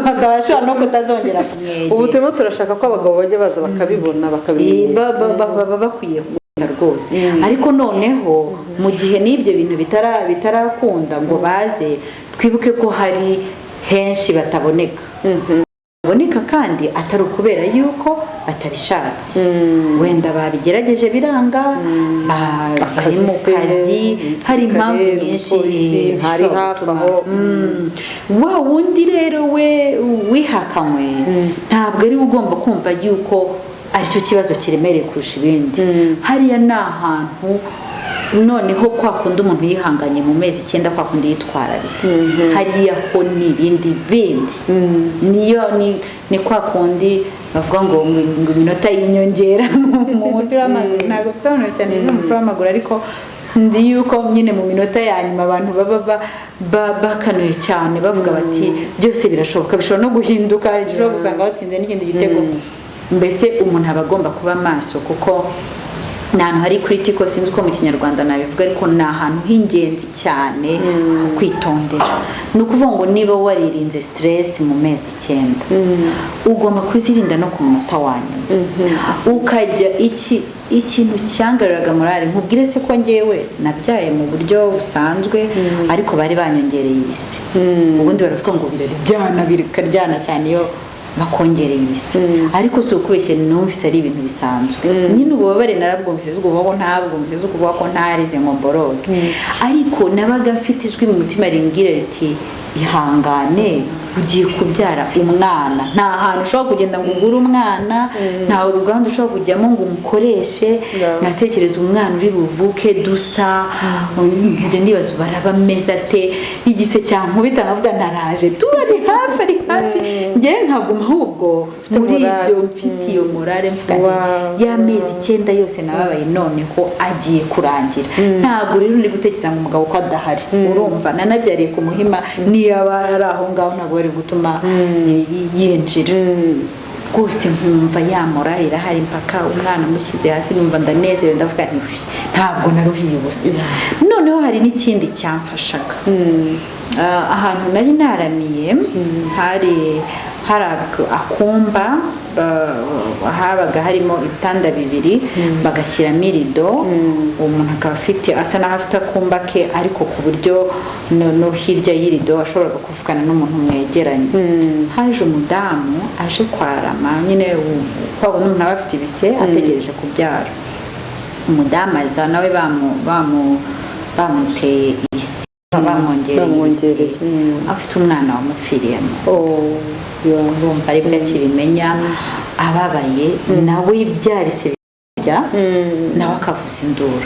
bakaba bashobora no kutazongera kumwegera ubu turimo turashaka ko abagabo bajya baza bakabibona baba bakwiye rwose ariko noneho mu gihe n'ibyo bintu bitarakunda ngo baze twibuke ko hari henshi bataboneka baboneka kandi atari ukubera yuko batabishatse wenda babigerageje biranga bari mu kazi hari impamvu nyinshi hari hafi aho wa wundi rero we wihakanywe ntabwo ari ugomba kumva yuko aricyo kibazo kiremereye kurusha ibindi hariya ni ahantu noneho kwa kundi umuntu yihanganye mu mezi 9 kwa kundi yitwararitse hariya ho ni ibindi bindi niyo ni kwa kundi bavuga ngo iminota y'inyongera mu mupira w'amaguru ntabwo bisobanura cyane mu mupira w'amaguru ariko ndi yuko nyine mu minota ya nyuma abantu baba bakanuye cyane bavuga bati byose birashoboka bishobora no guhinduka bishobora gusanga batsinze n'ikindi gitego mbese umuntu aba agomba kuba maso kuko ni ahantu hari critical sinzi uko mu kinyarwanda nabivuga ariko ni ahantu h'ingenzi cyane kwitondera ni ukuvuga ngo niba waririnze stress mu mezi 9 ugomba kuzirinda no ku munota wa nyuma ukajya ikintu cyangaruraga morale nkubwire se ko ngewe nabyaye mu buryo busanzwe ariko bari banyongereye ibise ubundi baravuga ngo bikaryana cyane iyo bakongereye ibise ariko si ukubeshye numvise ari ibintu bisanzwe nyine ububabare narabwumvise ubwo ko ntabwumvise ubwo ko ntarize ngo mboroge ariko nabaga mfite ijwi mu mutima rimbwira riti ihangane ugiye kubyara umwana nta hantu ushobora kugenda ngo ugure umwana nta uruganda ushobora kujyamo ngo umukoreshe natekereza umwana uri buvuke dusa nkajya ndibaza baraba ameze ate igise cyankubita nkavuga ntaraje turi hafi ngewe nkaguma ahubwo muri ibyo mfite iyo morale mvuga y'amezi 9 yose nababaye noneho agiye kurangira ntabwo rero ndi gutekereza ngo umugabo ko adahari urumva nanabyariye ku Muhima niyo aba ari aho ngaho ntabwo bari gutuma yinjira rwose nkumva yamora irahari mpaka umwana mushyize hasi numva ndanezerewe ndavuga ntabwo naruhiye ubusa. Noneho hari n'ikindi cyamfashaga. Ahantu nari naramiye hari akumba habaga harimo ibitanda bibiri bagashyiramo irido, umuntu akaba afite asa n'aho afite akumba ke ariko ku buryo no hirya y'irido ashobora kuvugana n'umuntu mwegeranye. Haje umudamu aje kwarama nyine kwabo n'umuntu aba afite ibise ategereje kubyara. Umudamu aza nawe bamuteye ibise bamwongereye afite umwana wamupfiriyemo. Urumva ari bwo akibimenya ababaye nawe bya bise bijya nawe akavuza induru.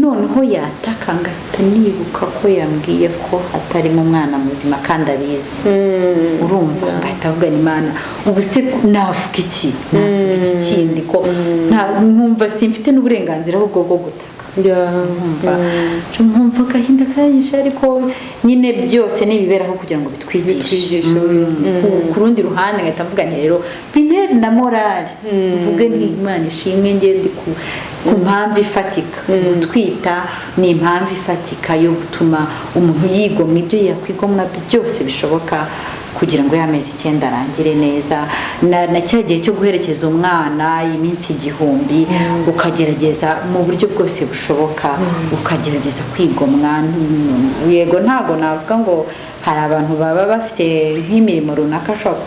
Noneho yataka ngahita nibuka ko yambwiye ko hatarimo umwana muzima kandi abizi. Urumva ngahita avuga Imana ubu se navuga iki kindi ko nkumva simfite n'uburenganzira bwo gutaka. Nkumva agahinda kanyishe ariko nyine byose nibiberaho kugira ngo bitwigishe. Ku rundi ruhande ngahita mvuga nti rero bintere na morale mvuge nti Imana ishimwe ngende ku mpamvu ifatika. Gutwita ni impamvu ifatika yo gutuma umuntu yigomwa ibyo yakwigomwa byose bishoboka kugira ngo y'amezi 9 arangire neza. Na cya gihe cyo guherekeza umwana iminsi 1000 ukagerageza mu buryo bwose bushoboka ukagerageza kwigomwa. Yego ntago navuga ngo hari abantu baba bafite nk'imirimo runaka ashobora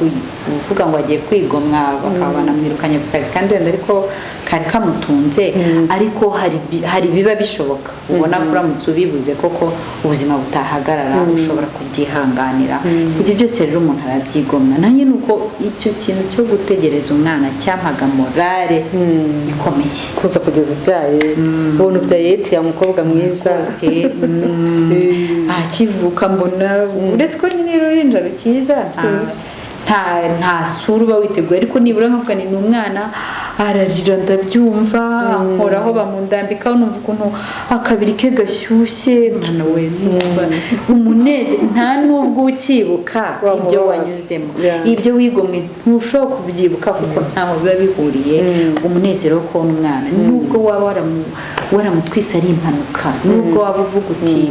kuvuga ngo agiye kwigomwa bakaba banamwirukanye ku kazi kandi wenda ariko kari kamutunze, ariko hari biba bishoboka ubona ko uramutse ubibuze koko ubuzima butahagarara ushobora kubyihanganira. Ibyo byose rero umuntu arabyigomwa. Nanjye nuko icyo kintu cyo gutegereza umwana cyampaga morale ikomeye kuza kugeza ubyaye ubona ubyaye yitiye umukobwa mwiza akivuka mbona uretse ko nyine uruhinja rukiza nta sura uba witeguye, ariko nibura nkavuga ni umwana ararira ndabyumva nkoraho bamundambikaho numva ukuntu akabiri ke gashyushye mwana we numva umuneze nta nubwo ukibuka ibyo wanyuzemo. Ibyo wigomwe ntushobora kubyibuka kuko ntaho biba bihuriye. Umunezero wo kubona umwana nubwo waba waramutwise ari impanuka, nubwo waba uvuga uti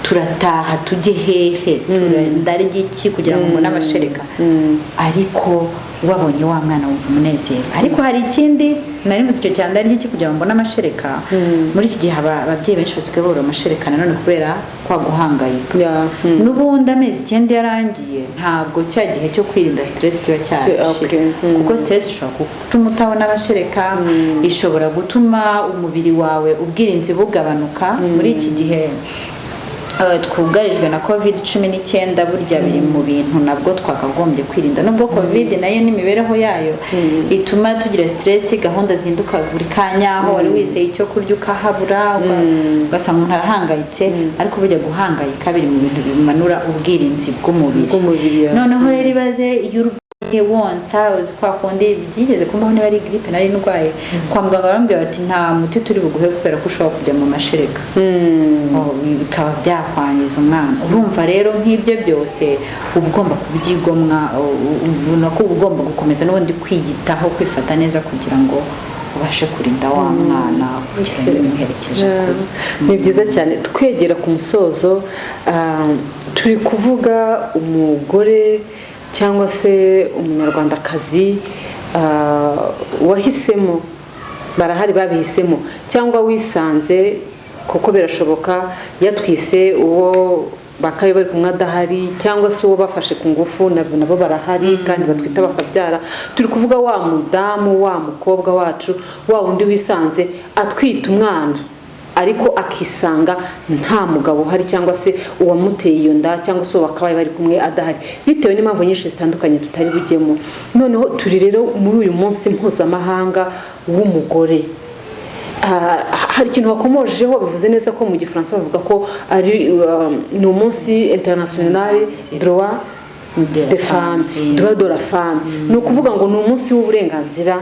turataha tujye hehe ndarya iki kugira ngo mbone amashereka, ariko wabonye wa mwana wumva umunezero. Ariko hari ikindi nari mvuze icyo cyane ndarya iki kugira ngo mbone amashereka. Muri iki gihe ababyeyi benshi basigaye babura amashereka nanone kubera kwa guhangayika. N'ubundi amezi 9 yarangiye ntabwo cya gihe cyo kwirinda stress kiba cyashira, kuko stress ishobora gutuma utabona amashereka, ishobora gutuma umubiri wawe ubwirinzi bugabanuka. Muri iki gihe twugarijwe na COVID-19 burya biri mu bintu nabwo twakagombye kwirinda. Nubwo COVID nayo n'imibereho yayo ituma tugira stress, gahunda zinduka buri kanya, aho wari wizeye icyo kurya ukahabura ugasanga umuntu arahangayitse, ariko burya guhangayika biri mu bintu bimanura ubwirinzi bw'umubiri. Noneho rero ibaze iyo wonsa uzi kwa kundi byigeze kumbaho niba ari grippe nari ndwaye kwa muganga barambwira bati nta muti turi buguhe kubera ko ushobora kujya mu mashereka bikaba byakwangiza umwana. Urumva rero nk'ibyo byose ugomba kubyigomwa, ubona ko ugomba gukomeza n'ubundi kwiyitaho, kwifata neza kugira ngo ubashe kurinda wa mwana kugeza umuherekeje kuza. Ni byiza cyane. Twegera ku musozo turi kuvuga umugore cyangwa se umunyarwandakazi wahisemo, barahari babihisemo, cyangwa wisanze kuko birashoboka yatwise uwo bakaye bari kumwe adahari, cyangwa se uwo bafashe ku ngufu nabo barahari kandi batwita bakabyara. Turi kuvuga wa mudamu, wa mukobwa wacu, wa wundi wisanze atwita umwana ariko akisanga nta mugabo uhari, cyangwa se uwamuteye iyo nda, cyangwa se bakabaye bari kumwe adahari, bitewe n'impamvu nyinshi zitandukanye tutari bujyemo. Noneho turi rero muri uyu munsi mpuzamahanga w'umugore. Hari ikintu wakomojeho bivuze neza ko mu gifaransa bavuga ko ari ni umunsi international droit de femme, droit de la femme. Ni ukuvuga ngo ni umunsi w'uburenganzira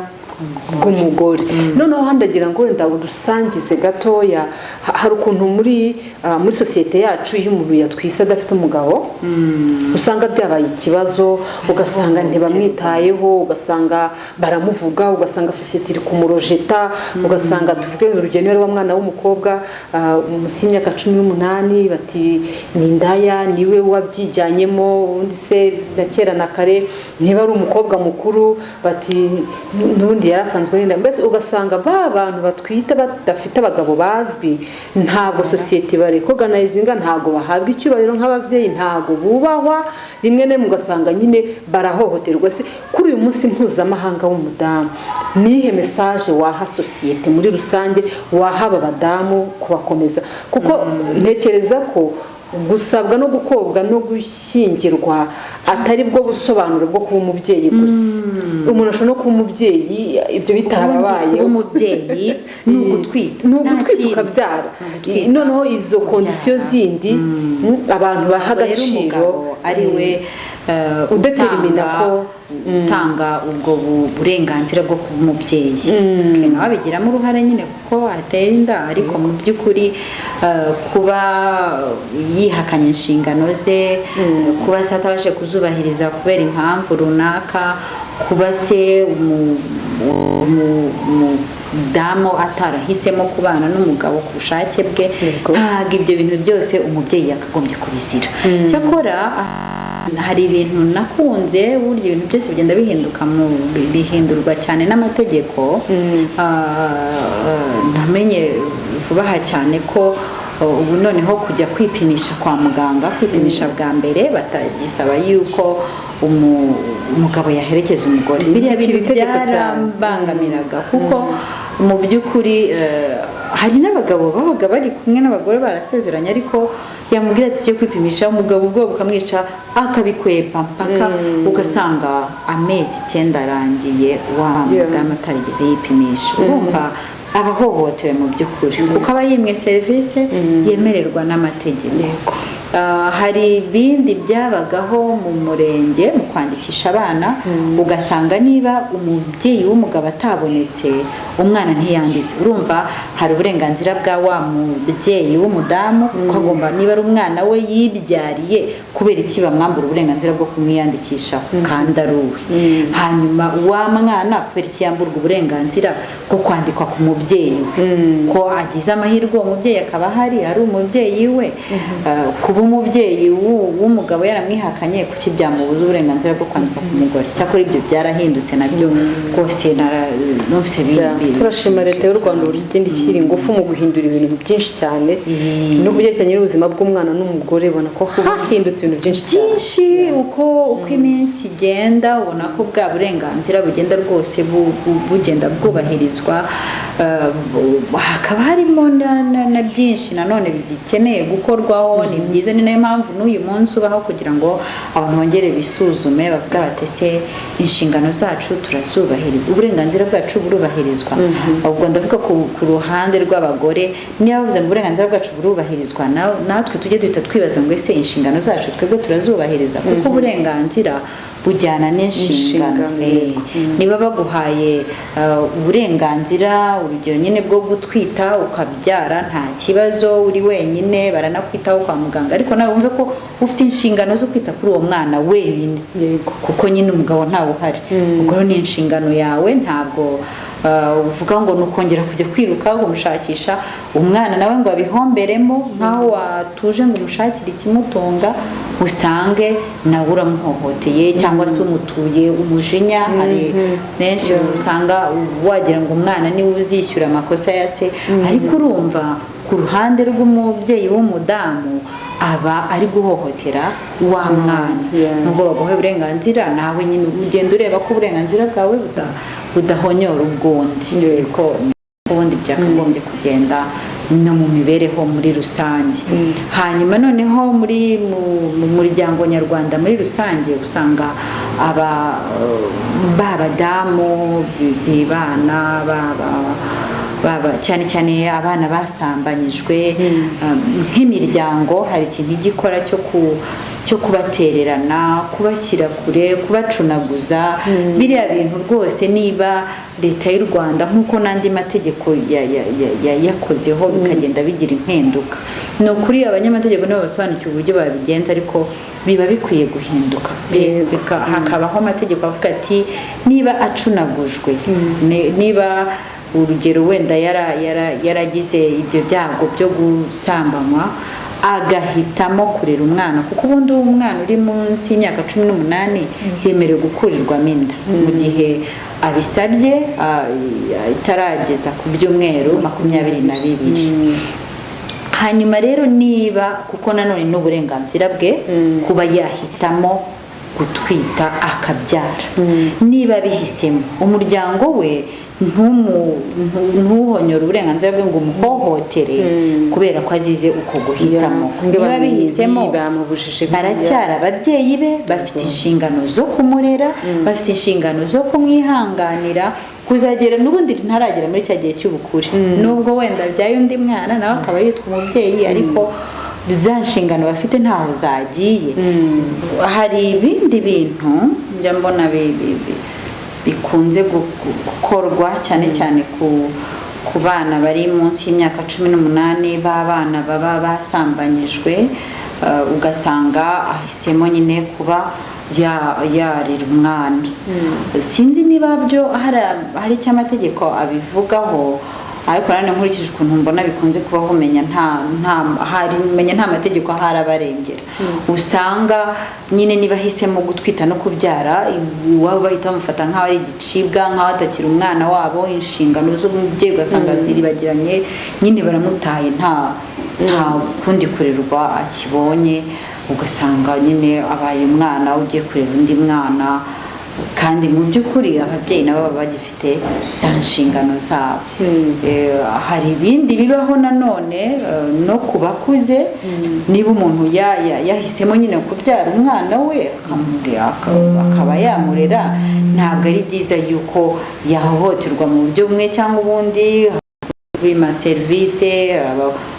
bw'umugore noneho handagira ngo wenda udusangize gatoya hari ukuntu muri sosiyete yacu iyo umuntu yatwise adafite umugabo usanga byabaye ikibazo ugasanga ntibamwitayeho ugasanga baramuvuga ugasanga sosiyete iri kumurojeta ugasanga tuvuge urugero niba ari wa mwana w'umukobwa munsi y'imyaka 18 bati ni indaya niwe wabyijyanyemo undi se na kera na kare niba ari umukobwa mukuru bati n'undi yarasanzwe n'inda mbese ugasanga ba bantu batwita badafite abagabo bazwi ntabwo sosiyete barekoganizinga ntabwo bahabwa icyubahiro nk'ababyeyi ntabwo bubahwa rimwe ne mugasanga nyine barahohoterwa se kuri uyu munsi mpuzamahanga w'umudamu nihe message waha sosiyete muri rusange wahaba abadamu kubakomeza kuko ntekereza ko gusabwa no gukobwa no gushyingirwa atari bwo busobanuro bwo kuba umubyeyi gusa umuntu ashobora no kuba umubyeyi ibyo bitarabaye umubyeyi ni ugutwita ukabyara noneho izo kondisiyo zindi abantu baha agaciro ari we udetermina ko utanga ubwo burenganzira bwo kuba umubyeyi nawe abigiramo uruhare nyine kuko atera inda ariko mu by'ukuri kuba yihakanye inshingano ze kuba se atabashe kuzubahiriza kubera impamvu runaka kuba se umudamu atarahisemo kubana n'umugabo ku bushake bwe ntabwo ibyo bintu byose umubyeyi yakagombye kubizira cyakora hari ibintu nakunze burya ibintu byose bigenda bihindurwa cyane n'amategeko ntamenye vuba aha cyane ko ubu noneho kujya kwipimisha kwa muganga kwipimisha bwa mbere batagisaba yuko umugabo yaherekeza umugore biriya bintu byarambangamiraga kuko mu by'ukuri hari n'abagabo babaga bari kumwe n'abagore barasezeranye ariko yamubwira ati cyo kwipimisha umugabo ubwo bukamwica akabikwepa mpaka ugasanga amezi 9 arangiye wa mudamu atarigeze yipimisha urumva abahohotewe mu by'ukuri kuko aba yimwe serivisi yemererwa n'amategeko hari ibindi byabagaho mu murenge mu kwandikisha abana ugasanga niba umubyeyi w'umugabo atabonetse umwana ntiyanditse urumva hari uburenganzira bwa wa mubyeyi w'umudamu ko agomba niba ari umwana we yibyariye kubera iki bamwambura uburenganzira bwo kumwiyandikisha kandi ari uwe hanyuma wa mwana kubera iki yamburwa uburenganzira bwo kwandikwa ku mubyeyi ko agize amahirwe uwo mubyeyi akaba hari ari umubyeyi we kuba umubyeyi w'umugabo yaramwihakanye kuki byamubuza uburenganzira bwo kwandika ku mugore cyakora ibyo byarahindutse nabyo rwose numvise turashima leta y'u Rwanda uburyo igenda ishyira ingufu mu guhindura ibintu byinshi cyane no kubyerekanye n'ubuzima bw'umwana n'umugore ubona ko hahindutse ibintu byinshi uko iminsi igenda ubona ko bwa burenganzira bugenda rwose bugenda bwubahirizwa hakaba harimo na byinshi nanone bigikeneye gukorwaho ni byiza ni nayo mpamvu n'uyu munsi ubaho kugira ngo abantu bongere bisuzume bavuga bati se inshingano zacu turazubahiriza uburenganzira bwacu burubahirizwa ubwo ndavuga ku ruhande rw'abagore niba bavuze ngo uburenganzira bwacu burubahirizwa natwe tujye duhita twibaza ngo ese inshingano zacu twebwe turazubahiriza kuko uburenganzira bujyana n'inshingano niba baguhaye uburenganzira urugero nyine bwo gutwita ukabyara nta kibazo uri wenyine baranakwitaho kwa muganga ariko nawe wumve ko ufite inshingano zo kwita kuri uwo mwana wenyine kuko nyine umugabo ntawe uhari ubwo ni inshingano yawe ntabwo uvuga ngo nukongera kujya kwiruka kumushakisha umwana nawe ngo abihomberemo nkaho watuje ngo umushakire ikimutunga usange nawe uramuhohoteye cyangwa se umutuye umujinya hari benshi usanga wagira ngo umwana niwe uzishyura amakosa ya se ariko urumva ku ruhande rw'umubyeyi w'umudamu aba ari guhohotera wa mwana nubwo baguha uburenganzira nawe nyine ugenda ureba ko uburenganzira bwawe budahonyora ubwundi ko ubundi byakagombye kugenda no mu mibereho muri rusange hanyuma noneho mu muryango nyarwanda muri rusange usanga b'abadamu bibana cyane cyane abana basambanyijwe nk'imiryango hari ikintu igikora cyo kubatererana, kubashyira kure, kubacunaguza. Biriya bintu rwose niba leta y'u Rwanda nk'uko n'andi mategeko yakozeho bikagenda bigira impinduka, ni ukuri abanyamategeko nibo basobanukiwe uburyo babigenza, ariko biba bikwiye guhinduka. Hakabaho amategeko avuga ati niba acunagujwe, niba urugero wenda yaragize ibyo byago byo gusambanywa, agahitamo kurera umwana, kuko ubundi umwana uri munsi y'imyaka 18 yemerewe gukurirwamo inda mu gihe abisabye itarageza ku byumweru 22. Hanyuma rero niba kuko nanone n'uburenganzira bwe kuba yahitamo gutwita akabyara, niba bihisemo umuryango we ntuhonyora uburenganzira bwe ngo umuhohotere kubera ko azize uko guhitamo. Niba bihisemo baracyara ababyeyi be, bafite inshingano zo kumurera, bafite inshingano zo kumwihanganira kuzagera n'ubundi ntaragera muri cya gihe cy'ubukure, nubwo wenda byaye undi mwana nawe akaba yitwa umubyeyi, ariko za nshingano bafite ntaho zagiye. Hari ibindi bintu njya mbona bikunze gukorwa cyane cyane ku bana bari munsi y'imyaka 18 b'abana baba basambanyijwe, ugasanga ahisemo nyine kuba yarira umwana. Sinzi niba byo hari icyo amategeko abivugaho, ariko nanone nkurikije ukuntu mbona bikunze kubaho, menya nta mategeko ahari abarengera. Usanga nyine niba ahisemo gutwita no kubyara, iwabo bahita bamufata nk'aho ari igicibwa, nk'aho atakiri umwana wabo, inshingano z'umubyeyi ugasanga ziribagiranye, nyine baramutaye, nta kundi kurerwa akibonye, ugasanga nyine abaye umwana ugiye kurera undi mwana, kandi mu by'ukuri ababyeyi nabo baba bagifite za nshingano zabo. Hari ibindi bibaho nanone no ku bakuze, niba umuntu yahisemo nyine kubyara umwana we akaba yamurera, ntabwo ari byiza yuko yahohoterwa mu buryo bumwe cyangwa ubundi, bima serivisi,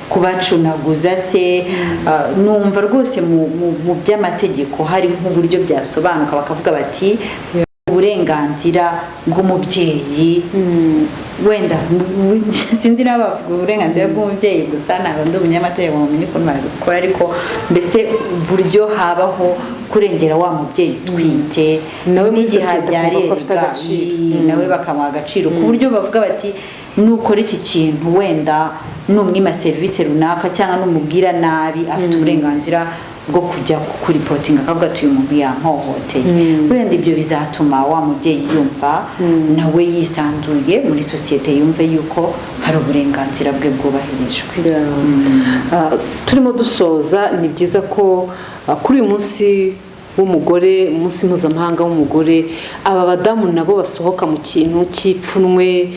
kubacunaguza se. Numva rwose mu by'amategeko hari nk'uburyo byasobanuka, bakavuga bati uburenganzira bw'umubyeyi, wenda sinzi niba bavuga uburenganzira bw'umubyeyi gusa, ntabwo ndi umunyamategeko ngo umenye ukuntu babikora, ariko mbese uburyo habaho kurengera wa mubyeyi utwite n'igihe abyariye, nawe bakamuha agaciro, ku buryo bavuga bati nukora iki kintu wenda numwima serivisi runaka cyangwa numubwira nabi, afite uburenganzira bwo kujya kuripotinga akavuga ati uyu muntu yampohoteye. Wenda ibyo bizatuma wa mubyeyi yumva nawe yisanzuye muri sosiyete, yumve yuko hari uburenganzira bwe bwubahirijwe. Turimo dusoza, ni byiza ko kuri uyu munsi w'umugore, umunsi mpuzamahanga w'umugore, aba badamu nabo basohoka mu kintu cy'ipfunwe,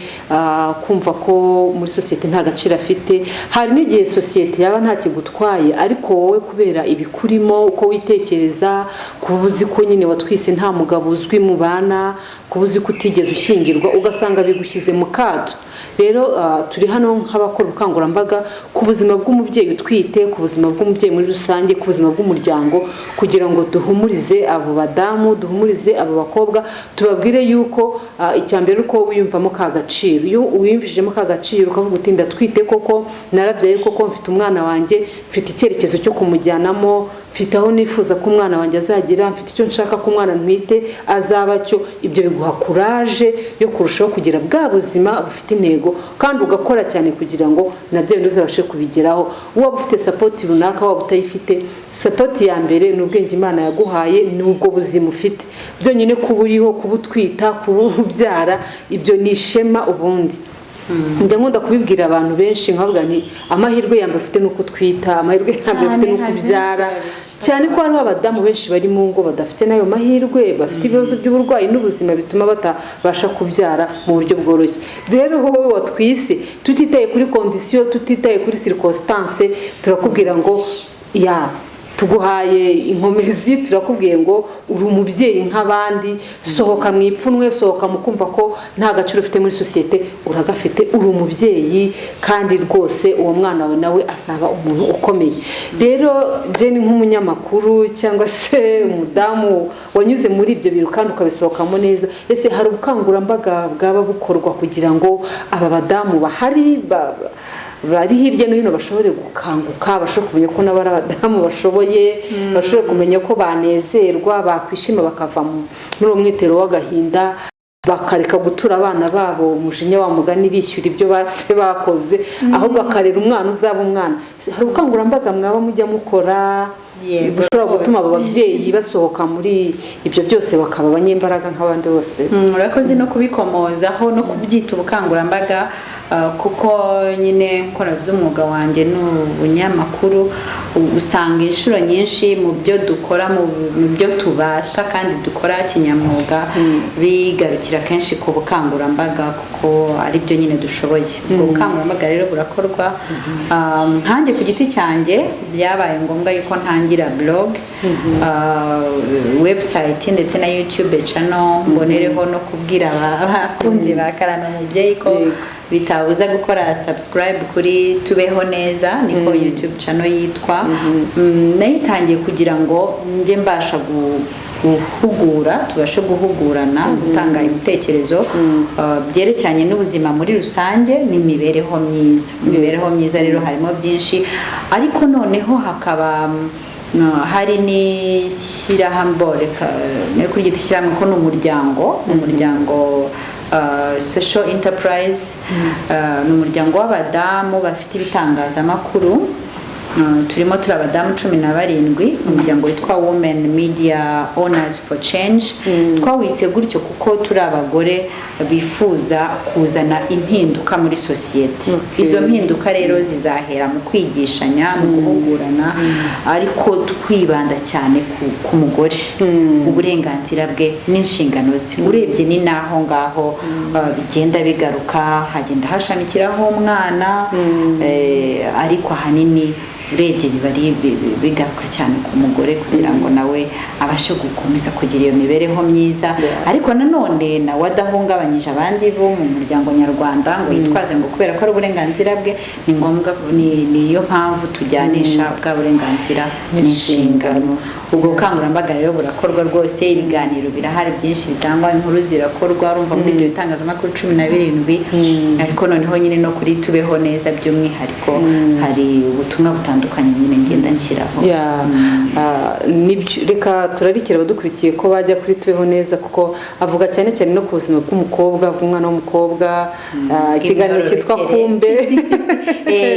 kumva ko muri sosiyete nta gaciro afite. Hari n'igihe sosiyete yaba nta kigutwaye, ariko wowe kubera ibikurimo, uko witekereza, kuba uzi ko nyine watwise nta mugabo uzwi mu bana, kuba uzi ko utigeze ushyingirwa, ugasanga bigushyize mu kato. Rero turi hano nk'abakora ubukangurambaga ku buzima bw'umubyeyi utwite, ku buzima bw'umubyeyi muri rusange, ku buzima bw'umuryango, kugira ngo duhumurize abo badamu, duhumurize abo bakobwa, tubabwire yuko icyambere uko wiyumvamo ka gaciro. Iyo wiyumvishemo ka gaciro ukavuga uti ndatwite koko, narabyaye koko, mfite umwana wanjye, mfite icyerekezo cyo kumujyanamo, mfite aho nifuza ko umwana wanjye azagira, mfite icyo nshaka ko umwana ntwite azaba cyo, ibyo biguha kuraje yo kurushaho kugira bwa buzima bufite intego, kandi ugakora cyane kugira ngo nabyo bintu uzabashe kubigeraho. Waba ufite support runaka, waba utayifite, support ya mbere ni ubwenge Imana yaguhaye, n'ubwo buzima ufite. Byonyine kuba uriho, kuba utwita, kuba ubyara, ibyo ni ishema ubundi. Njya nkunda kubibwira abantu benshi, nkavuga nti amahirwe yambe ufite nuko twita, amahirwe yambe ufite nuko ubyara, cyane ko hariho abadamu benshi bari mu ngo badafite nayo mahirwe, bafite ibibazo by'uburwayi n'ubuzima bituma batabasha kubyara mu buryo bworoshye. Rero wowe watwise, tutitaye kuri condition, tutitaye kuri circonstance, turakubwira ngo tuguhaye inkomezi, turakubwiye ngo uri umubyeyi nk'abandi, sohoka mu ipfunwe, sohoka mu kumva ko nta gaciro ufite muri sosiyete, uragafite, uri umubyeyi kandi rwose uwo mwana wawe nawe asaba umuntu ukomeye. Rero Jane nk'umunyamakuru cyangwa se umudamu wanyuze muri ibyo bintu kandi ukabisohokamo neza, ese hari ubukangurambaga bwaba bukorwa kugira ngo aba badamu bahari bari hirya no hino bashobore gukanguka, bashobore kumenya ko n'abari abadamu bashoboye, bashobore kumenya ko banezerwa, bakwishima bakava muri uwo mwitero w'agahinda, bakareka gutura abana babo umujinya wa mugani bishyura ibyo base bakoze, ahubwo bakarera umwana uzaba umwana. Hari ubukangurambaga mwaba mujya mukora bushobora gutuma abo babyeyi basohoka muri ibyo byose bakaba abanyembaraga nk'abandi bose? Murakoze no kubikomozaho no kubyita ubukangurambaga, kuko nyine nkora by'umwuga wanjye n'ubunyamakuru, usanga inshuro nyinshi mu byo dukora, mu byo tubasha kandi dukora kinyamwuga, bigarukira kenshi ku bukangurambaga kuko ari byo nyine dushoboye. Ubwo bukangurambaga rero burakorwa. Nkanjye ku giti cyanjye byabaye ngombwa yuko ntangira blog, website ndetse na YouTube channel, mbonereho no kubwira abakunzi ba Karame Umubyeyi ko bitabuza gukora subscribe kuri Tubeho Neza, niko YouTube channel yitwa. Nayitangiye kugira ngo nje mbasha guhugura, tubashe guhugurana, gutanga ibitekerezo byerekeranye n'ubuzima muri rusange n'imibereho myiza. Imibereho myiza rero harimo byinshi, ariko noneho hakaba hari n'ishyirahamwe, kuri giti shyirahamwe ko n'umuryango social enterprise, n'umuryango w'abadamu bafite ibitangazamakuru. Turimo turi abadamu 17, umuryango witwa Women Media Owners for Change. Twawise gutyo kuko turi abagore bifuza kuzana impinduka muri sosiyete. Izo mpinduka rero zizahera mu kwigishanya, mu guhugurana, ariko twibanda cyane ku mugore, uburenganzira bwe n'inshingano ze. Urebye ni naho ngaho bigenda bigaruka, hagenda hashamikiraho umwana, ariko ahanini urebye bibari bigaruka cyane ku mugore kugira ngo nawe abashe gukomeza kugira iyo mibereho myiza, ariko nanone nawe adahungabanyije abandi bo mu muryango nyarwanda ngo yitwaze ngo kubera ko ari uburenganzira bwe ni ngombwa. Niyo mpamvu tujyanisha bwa burenganzira n'inshingano. Ubwo bukangurambaga rero burakorwa rwose, ibiganiro birahari byinshi bitangwa, inkuru zirakorwa, urumva muri ibyo bitangazamakuru 17, ariko noneho nyine no kuri Tubeho Neza by'umwihariko hari ubutumwa butandukanye nyine ngenda nshyiraho. Reka turarikira abadukurikiye ko bajya kuri Tubeho Neza kuko avuga cyane cyane no ku buzima bw'umukobwa, bw'umwana w'umukobwa. Ikiganiro cyitwa Kumbe,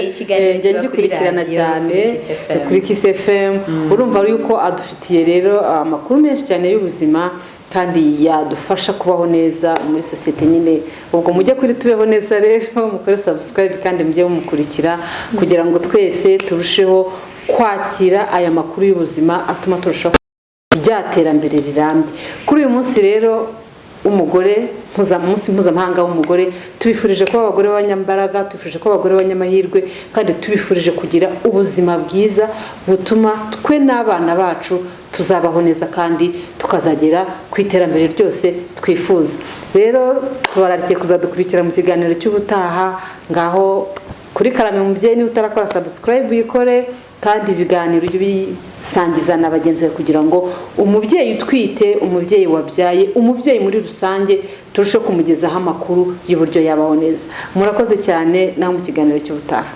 ikiganiro gikurikirana cyane kuri Kiss FM. Urumva yuko adufitiye rero amakuru menshi cyane y'ubuzima kandi yadufasha kubaho neza muri sosiyete nyine. Ubwo mujye kuri Tubeho Neza rero, mukore subscribe kandi mujye mukurikira kugira ngo twese turusheho kwakira aya makuru y'ubuzima atuma turushaho ry'iterambere rirambye. Kuri uyu munsi rero umugore, umunsi mpuzamahanga w'umugore, tubifurije kuba abagore b'abanyambaraga, tubifurije kuba abagore b'abanyamahirwe, kandi tubifurije kugira ubuzima bwiza butuma twe n'abana bacu tuzabaho neza kandi tukazagera ku iterambere ryose twifuza. Rero tubararikiye kuzadukurikira mu kiganiro cy'ubutaha. Ngaho kuri Karame Umubyeyi, niba utarakora subscribe uyikore, kandi ibiganiro bisangiza na bagenzi bawe kugira ngo umubyeyi utwite, umubyeyi wabyaye, umubyeyi muri rusange turusheho kumugezaho amakuru y'uburyo yabaho neza. Murakoze cyane, naho mu kiganiro cy'ubutaha.